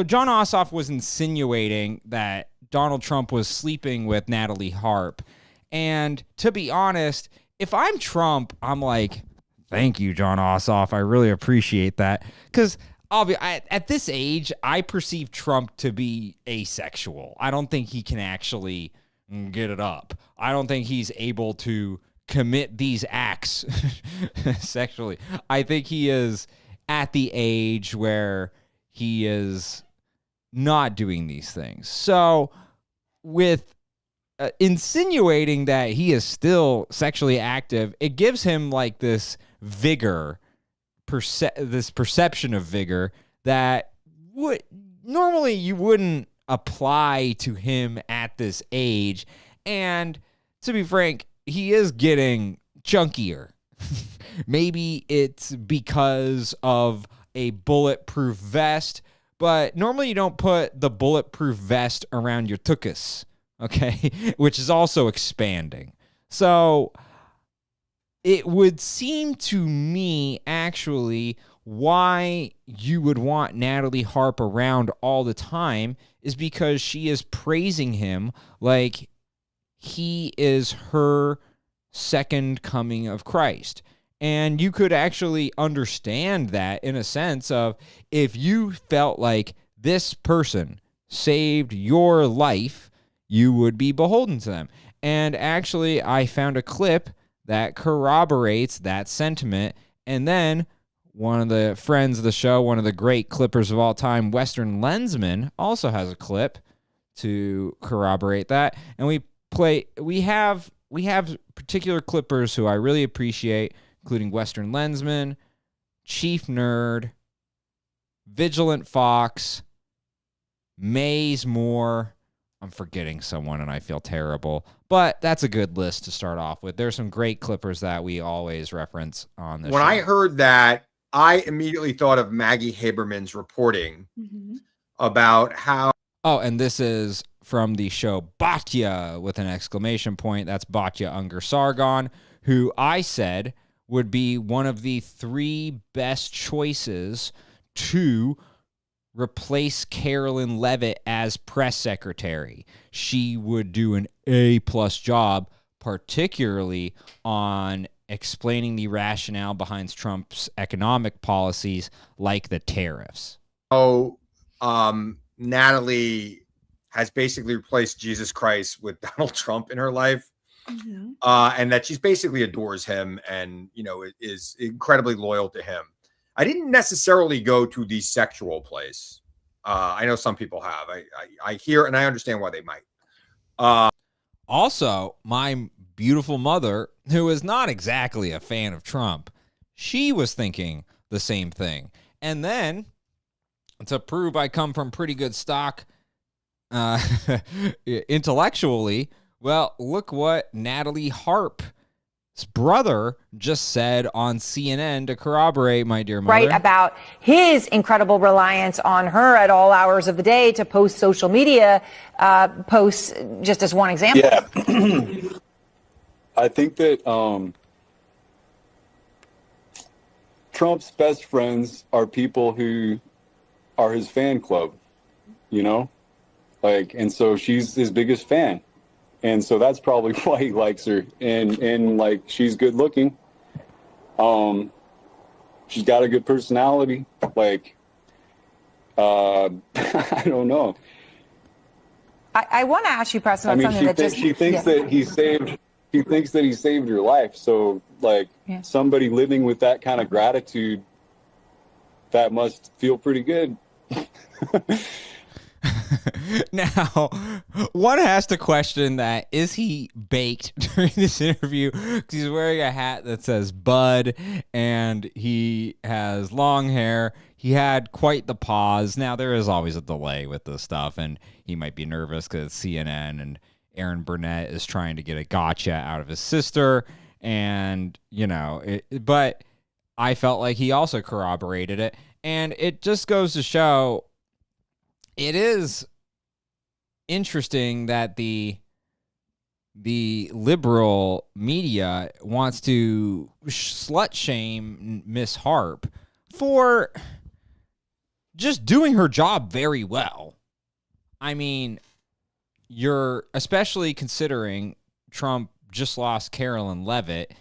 S1: Jon Ossoff was insinuating that Donald Trump was sleeping with Natalie Harp. And to be honest, if I'm Trump, I'm like, thank you, Jon Ossoff. I really appreciate that. Because at this age, I perceive Trump to be asexual. I don't think he can actually get it up. I don't think he's able to commit these acts sexually. I think he is at the age where he is not doing these things. So with insinuating that he is still sexually active, it gives him like this vigor, this perception of vigor that would normally you wouldn't apply to him at this age. And to be frank, he is getting chunkier. Maybe it's because of a bulletproof vest, but normally you don't put the bulletproof vest around your tuchus, okay, which is also expanding. So it would seem to me, actually, why you would want Natalie Harp around all the time is because she is praising him like he is her second coming of Christ. And you could actually understand that in a sense of if you felt like this person saved your life, you would be beholden to them. And actually, I found a clip that corroborates that sentiment. And then one of the friends of the show, one of the great clippers of all time, Western Lensman, also has a clip to corroborate that. And we have particular clippers who I really appreciate, including Western Lensman, Chief Nerd, Vigilant Fox, Maze Moore. I'm forgetting someone and I feel terrible, but that's a good list to start off with. There's some great clippers that we always reference on this show.
S11: When I heard that, I immediately thought of Maggie Haberman's reporting about how...
S1: Oh, and this is from the show Batya with an exclamation point. That's Batya Unger Sargon, who I said would be one of the 3 best choices to replace Carolyn Leavitt as press secretary. She would do an A+ job, particularly on explaining the rationale behind Trump's economic policies like the tariffs.
S11: Oh, Natalie has basically replaced Jesus Christ with Donald Trump in her life. And that she's basically adores him and, is incredibly loyal to him. I didn't necessarily go to the sexual place. I know some people have. I hear and I understand why they might.
S1: Also, my beautiful mother, who is not exactly a fan of Trump, she was thinking the same thing. And then, to prove I come from pretty good stock intellectually, well, look what Natalie Harp's brother just said on CNN to corroborate, my dear mother.
S12: Right, about his incredible reliance on her at all hours of the day to post social media posts, just as one example.
S13: Yeah. I think that Trump's best friends are people who are his fan club, and so she's his biggest fan. And so that's probably why he likes her. And like, she's good looking. She's got a good personality. Like, I don't know.
S12: I want to ask you, Preston, something
S13: she thinks that he saved her life. So like somebody living with that kind of gratitude, that must feel pretty good.
S1: Now, one has to question that. Is he baked during this interview? Because he's wearing a hat that says Bud, and he has long hair. He had quite the pause. Now, there is always a delay with this stuff, and he might be nervous because it's CNN, and Aaron Burnett is trying to get a gotcha out of his sister. And, but I felt like he also corroborated it. And it just goes to show... It is interesting that the liberal media wants to slut shame Miss Harp for just doing her job very well. I mean, you're especially considering Trump just lost Carolyn Leavitt.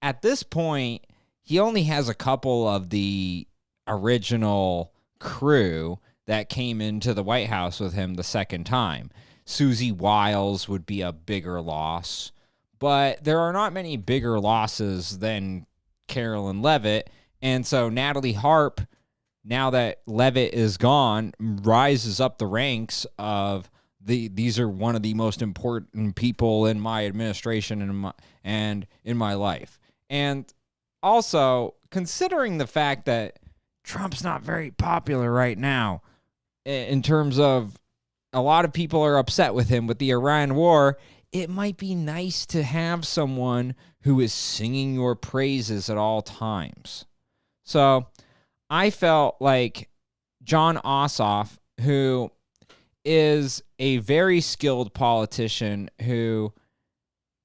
S1: At this point, he only has a couple of the original crew that came into the White House with him the second time. Susie Wiles would be a bigger loss, but there are not many bigger losses than Carolyn Leavitt. And so Natalie Harp, now that Leavitt is gone, rises up the ranks of these are one of the most important people in my administration and in my life. And also, considering the fact that Trump's not very popular right now in terms of a lot of people are upset with him with the Iran war, it might be nice to have someone who is singing your praises at all times. So I felt like Jon Ossoff, who is a very skilled politician who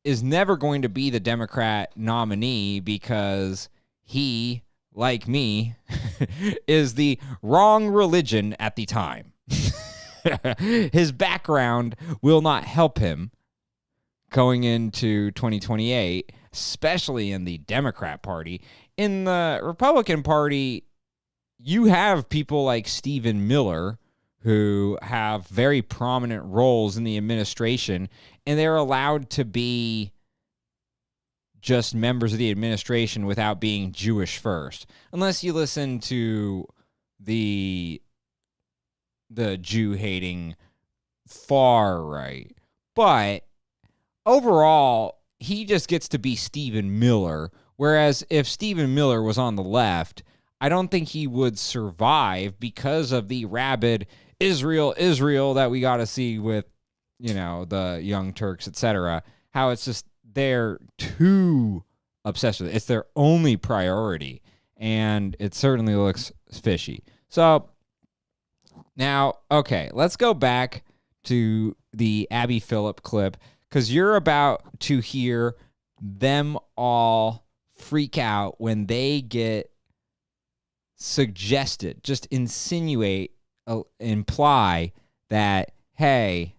S1: is never going to be the Democrat nominee because he, like me, is the wrong religion at the time. His background will not help him going into 2028, especially in the Democrat Party. In the Republican Party, you have people like Stephen Miller who have very prominent roles in the administration, and they're allowed to be just members of the administration without being Jewish first, unless you listen to the Jew-hating far right. But overall, he just gets to be Stephen Miller, whereas if Stephen Miller was on the left, I don't think he would survive because of the rabid Israel that we got to see with, the Young Turks, etc. How it's just they're too obsessed with it. It's their only priority, and it certainly looks fishy. So now, okay, let's go back to the Abby Phillip clip, because you're about to hear them all freak out when they get suggested, just imply that, hey,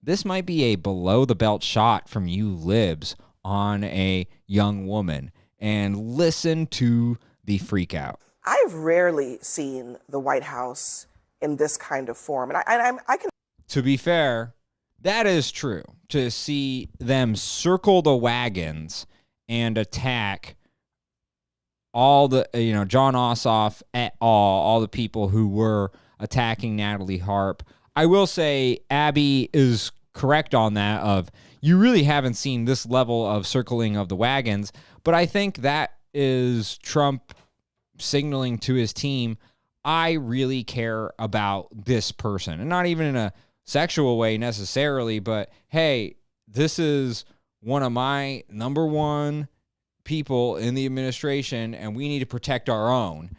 S1: this might be a below-the-belt shot from you libs on a young woman. And listen to the freak out.
S10: I've rarely seen the White House in this kind of form. And I can...
S1: To be fair, that is true. To see them circle the wagons and attack all the, Jon Ossoff et al., all the people who were attacking Natalie Harp. I will say Abby is correct on that of you really haven't seen this level of circling of the wagons, but I think that is Trump signaling to his team, I really care about this person. And not even in a sexual way necessarily, but hey, this is one of my number one people in the administration, and we need to protect our own.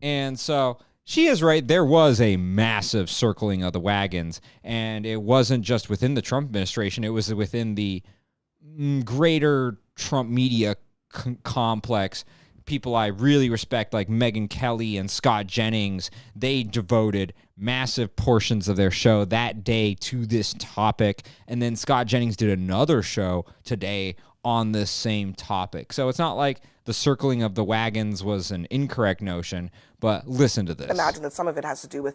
S1: And so she is right. There was a massive circling of the wagons, and it wasn't just within the Trump administration. It was within the greater Trump media complex. People I really respect, like Megyn Kelly and Scott Jennings, they devoted massive portions of their show that day to this topic. And then Scott Jennings did another show today on this same topic. So it's not like the circling of the wagons was an incorrect notion, but listen to this.
S10: Imagine that some of it has to do with,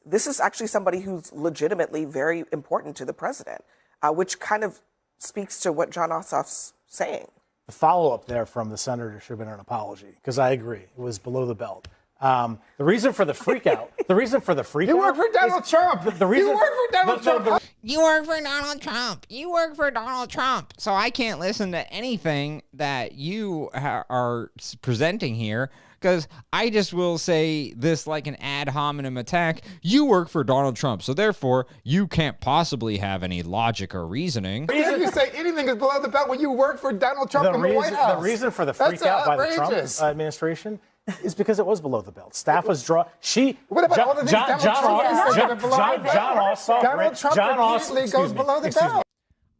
S10: this is actually somebody who's legitimately very important to the president, which kind of speaks to what Jon Ossoff's saying.
S14: The follow-up there from the senator should have been an apology, because I agree, it was below the belt. The reason for the freak out,
S15: You work for Donald Trump. You work for Donald Trump.
S1: You work for Donald Trump. You work for Donald Trump. So I can't listen to anything that you are presenting here, because I just will say this like an ad hominem attack. You work for Donald Trump, so therefore you can't possibly have any logic or reasoning.
S15: If you say anything is below the belt when you work for Donald Trump in the White House.
S14: The reason for the freak out by the Trump administration is because it was below the belt. Staff was What about all the things Jon Ossoff?
S15: Donald Trump repeatedly goes below the belt.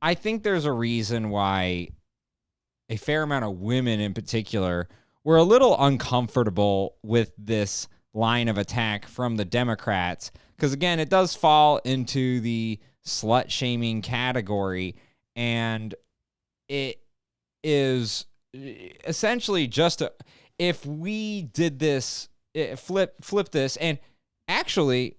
S1: I think there's a reason why a fair amount of women in particular were a little uncomfortable with this line of attack from the Democrats, because again, it does fall into the slut-shaming category, and it is essentially just if we did this, flip this, and actually,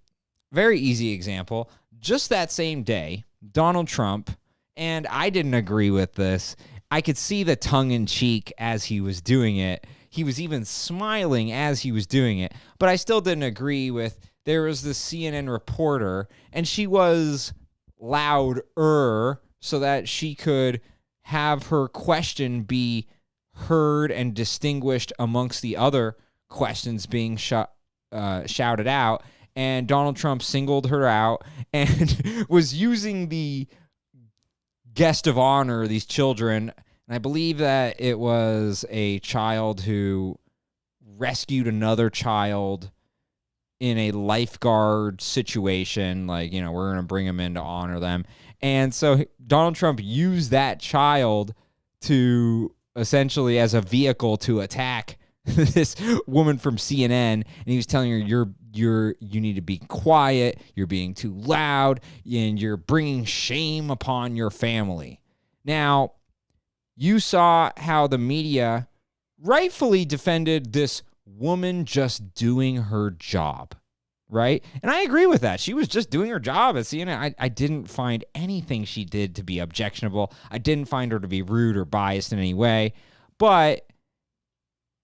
S1: very easy example, just that same day, Donald Trump, and I didn't agree with this, I could see the tongue-in-cheek as he was doing it. He was even smiling as he was doing it, but I still didn't agree with, there was this CNN reporter, and she was louder so that she could have her question be heard and distinguished amongst the other questions being shouted out. And Donald Trump singled her out and was using the guest of honor, these children. And I believe that it was a child who rescued another child in a lifeguard situation. Like, you know, we're going to bring them in to honor them. And so Donald Trump used that child to essentially as a vehicle to attack this woman from CNN. And he was telling her, you need to be quiet. You're being too loud and you're bringing shame upon your family. Now, you saw how the media rightfully defended this woman just doing her job, right? And I agree with that. She was just doing her job at CNN. I didn't find anything she did to be objectionable. I didn't find her to be rude or biased in any way. But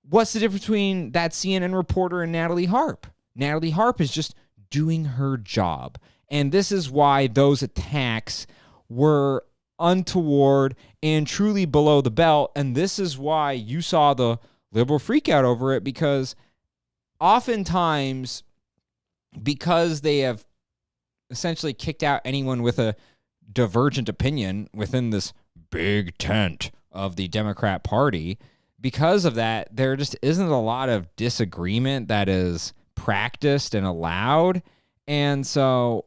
S1: what's the difference between that CNN reporter and Natalie Harp? Natalie Harp is just doing her job. And this is why those attacks were untoward and truly below the belt. And this is why you saw the liberal freak out over it, because oftentimes, because they have essentially kicked out anyone with a divergent opinion within this big tent of the Democrat Party, because of that, there just isn't a lot of disagreement that is practiced and allowed. And so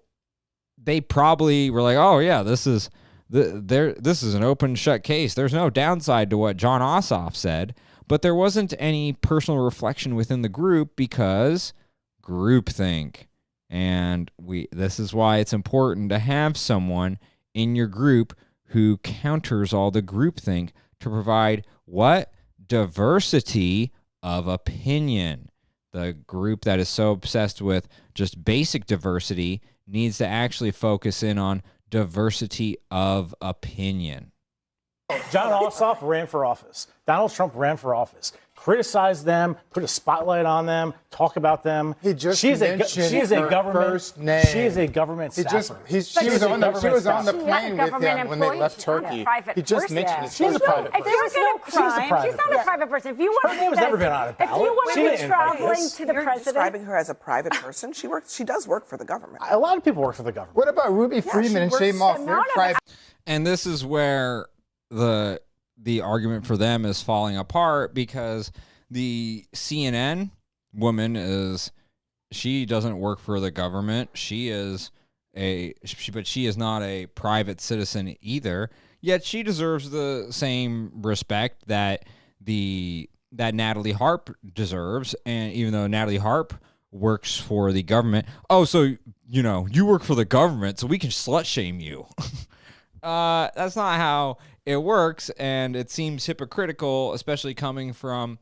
S1: they probably were like, oh yeah, this is an open shut case. There's no downside to what Jon Ossoff said. But there wasn't any personal reflection within the group because groupthink. And this is why it's important to have someone in your group who counters all the groupthink to provide what? Diversity of opinion. The group that is so obsessed with just basic diversity needs to actually focus in on diversity of opinion.
S14: Jon Ossoff ran for office. Donald Trump ran for office. Criticize them, put a spotlight on them, talk about them.
S15: He just
S14: she's
S15: mentioned
S14: a
S15: her
S14: government
S15: first name.
S14: She is a government staffer.
S15: She was on the plane with him when they left Turkey. He just mentioned it. She's a private person.
S12: If you were going to crime, she's not a private person. If you want
S14: her name has never been on a ballot.
S12: If you want to be traveling to the
S10: You're
S12: president,
S10: describing her as a private person. She does work for the government.
S14: A lot of people work for the government.
S15: What about Ruby Freeman and Shay Moss? They're private.
S1: And this is where the argument for them is falling apart, because the CNN woman she doesn't work for the government. But she is not a private citizen either. Yet she deserves the same respect that Natalie Harp deserves. And even though Natalie Harp works for the government, so you work for the government, so we can slut shame you. That's not how it works, and it seems hypocritical, especially coming from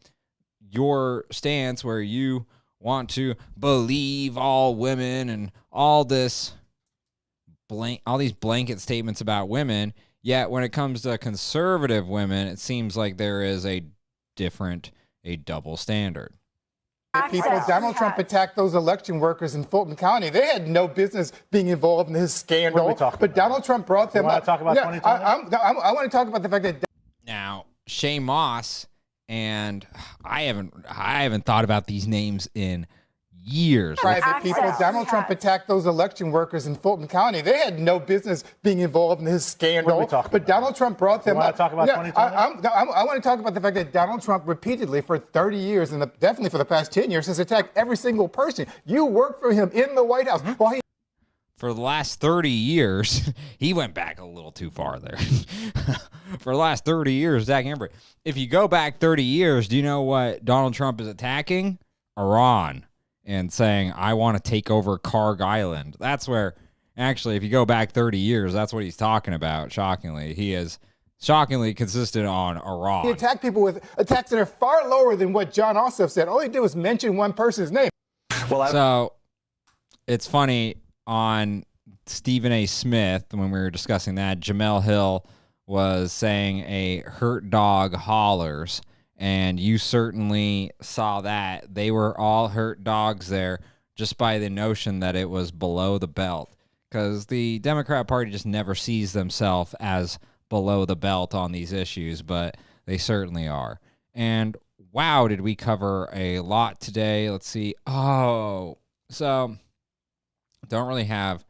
S1: your stance where you want to believe all women and all these blanket statements about women. Yet when it comes to conservative women, it seems like there is a double standard.
S15: Donald Trump attacked those election workers in Fulton County. They had no business being involved in his scandal. But Donald Trump brought them up.
S14: Want to talk about 2020?
S15: I want to talk about the fact that
S1: now Shay Moss, and I haven't thought about these names in years.
S15: Private people. Donald Trump attacked those election workers in Fulton County. They had no business being involved in his scandal. But Donald Trump brought them up.
S14: Want to talk about 2020?
S15: I want to talk about the fact that Donald Trump repeatedly for 30 years, and definitely for the past 10 years, has attacked every single person. You work for him in the White House. While
S1: for the last 30 years, he went back a little too far there. For the last 30 years, Zach Embry. If you go back 30 years, do you know what Donald Trump is attacking? Iran. And saying, I want to take over Karg Island. That's where, actually, if you go back 30 years, that's what he's talking about, shockingly. He is shockingly consistent on Iran.
S15: He attacked people with attacks that are far lower than what Jon Ossoff said. All he did was mention one person's name.
S1: So, it's funny, on Stephen A. Smith, when we were discussing that, Jamel Hill was saying a hurt dog hollers. And you certainly saw that. They were all hurt dogs there just by the notion that it was below the belt. because the Democrat Party just never sees themselves as below the belt on these issues, but they certainly are. And wow, did we cover a lot today. Let's see. Oh, so don't really have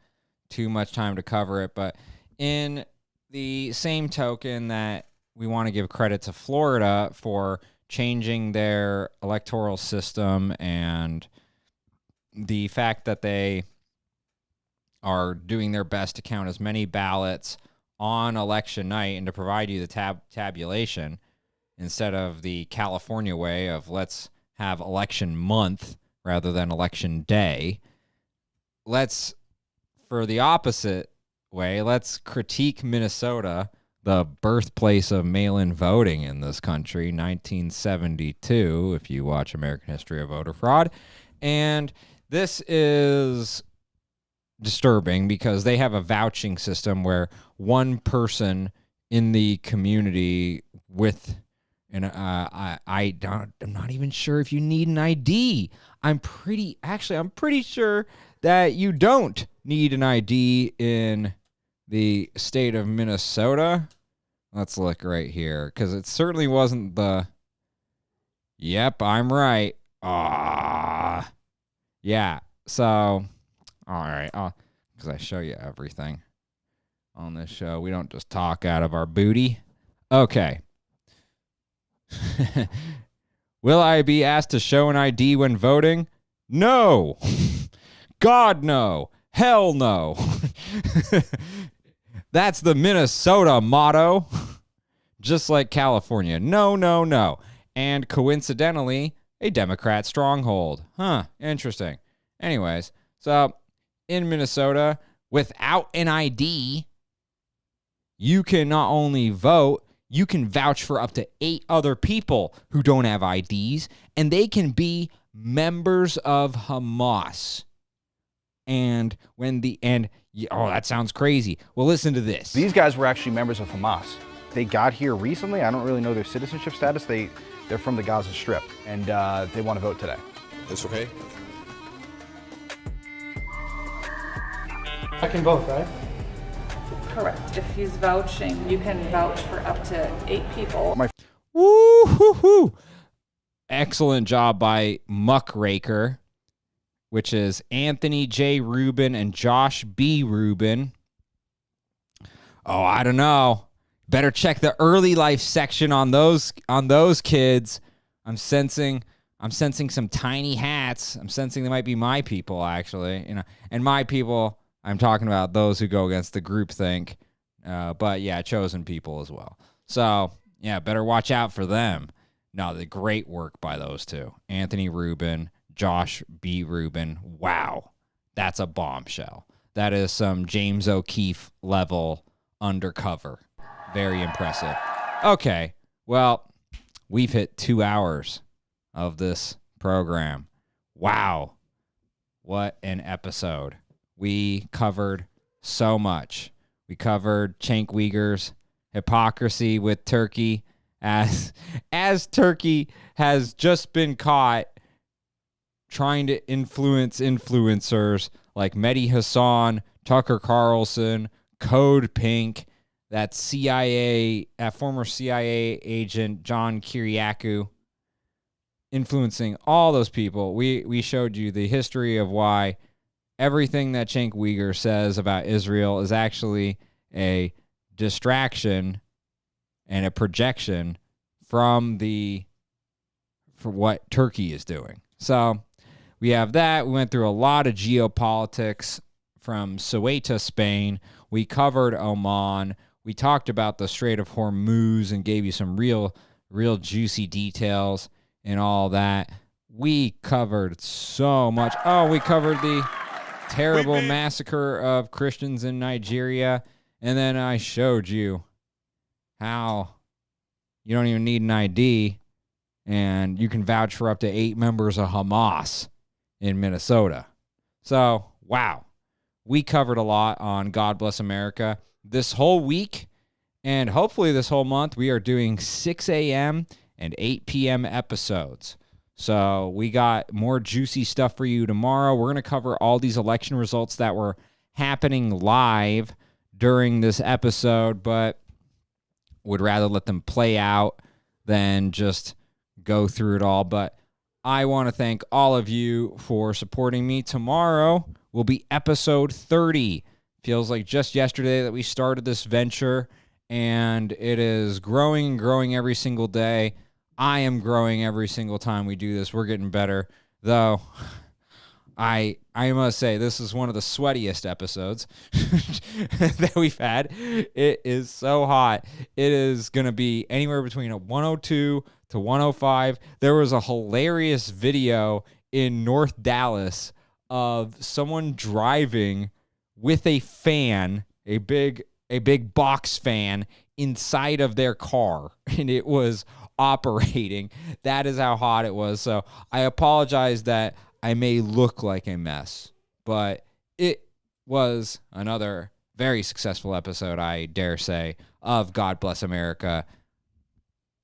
S1: too much time to cover it, but in the same token that we want to give credit to Florida for changing their electoral system and the fact that they are doing their best to count as many ballots on election night and to provide you the tabulation instead of the California way of let's have election month rather than election day. Let's, for the opposite way, let's critique Minnesota, the birthplace of mail-in voting in this country, 1972, if you watch American History of Voter Fraud. And this is disturbing because they have a vouching system where one person in the community with an I'm not even sure if you need an ID. I'm pretty sure that you don't need an ID in the state of Minnesota. Let's look right here because it certainly wasn't the. Yep, I'm right. Yeah. So, all right. Because I show you everything on this show. We don't just talk out of our booty. Okay. Will I be asked to show an ID when voting? No. God, no. Hell no. That's the Minnesota motto. Just like California. No, no, no. And coincidentally, a Democrat stronghold. Huh, interesting. Anyways, so in Minnesota, without an ID, you can not only vote, you can vouch for up to 8 other people who don't have IDs, and they can be members of Hamas. And that sounds crazy. Well, listen to this.
S16: These guys were actually members of Hamas. They got here recently. I don't really know their citizenship status. They're from the Gaza Strip, and they want to vote today.
S17: That's okay.
S18: I can vote, right?
S19: Correct. If he's vouching, you can vouch for up to 8 people.
S1: Woo-hoo-hoo. Excellent job by Muckraker, which is Anthony J. Rubin and Josh B. Rubin. Oh, I don't know. Better check the early life section on those kids. I'm sensing some tiny hats. I'm sensing they might be my people, actually. And my people, I'm talking about those who go against the groupthink. But yeah, chosen people as well. So yeah, better watch out for them. No, the great work by those two. Anthony Rubin, Josh B. Rubin. Wow. That's a bombshell. That is some James O'Keefe level undercover. Very impressive. Okay. Well, we've hit 2 hours of this program. Wow. What an episode. We covered so much. We covered Cenk Uygur's hypocrisy with Turkey as Turkey has just been caught trying to influence influencers like Mehdi Hassan, Tucker Carlson, Code Pink, that former CIA agent John Kiriakou, influencing all those people. We showed you the history of why everything that Cenk Uygur says about Israel is actually a distraction and a projection for what Turkey is doing. So we have that. We went through a lot of geopolitics from Ceuta, Spain. We covered Oman. We talked about the Strait of Hormuz and gave you some real juicy details and all that. We covered so much. Oh, we covered the terrible massacre of Christians in Nigeria. And then I showed you how you don't even need an ID and you can vouch for up to 8 members of Hamas in Minnesota. So, wow. We covered a lot on God Bless America this whole week, and hopefully this whole month. We are doing 6 a.m. and 8 p.m. episodes. So we got more juicy stuff for you tomorrow. We're going to cover all these election results that were happening live during this episode, but would rather let them play out than just go through it all. But I want to thank all of you for supporting me. Tomorrow will be episode 30. Feels like just yesterday that we started this venture, and it is growing and growing every single day. I am growing every single time we do this. We're getting better, though. I must say, this is one of the sweatiest episodes that we've had. It is so hot. It is going to be anywhere between a 102 to 105. There was a hilarious video in North Dallas of someone driving with a fan, a big box fan inside of their car, and it was operating. That is how hot it was. So I apologize that I may look like a mess, but it was another very successful episode, I dare say, of God Bless America.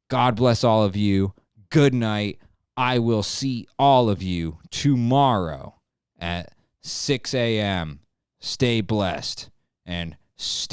S1: God bless all of you. Good night. I will see all of you tomorrow at 6 a.m. Stay blessed and stay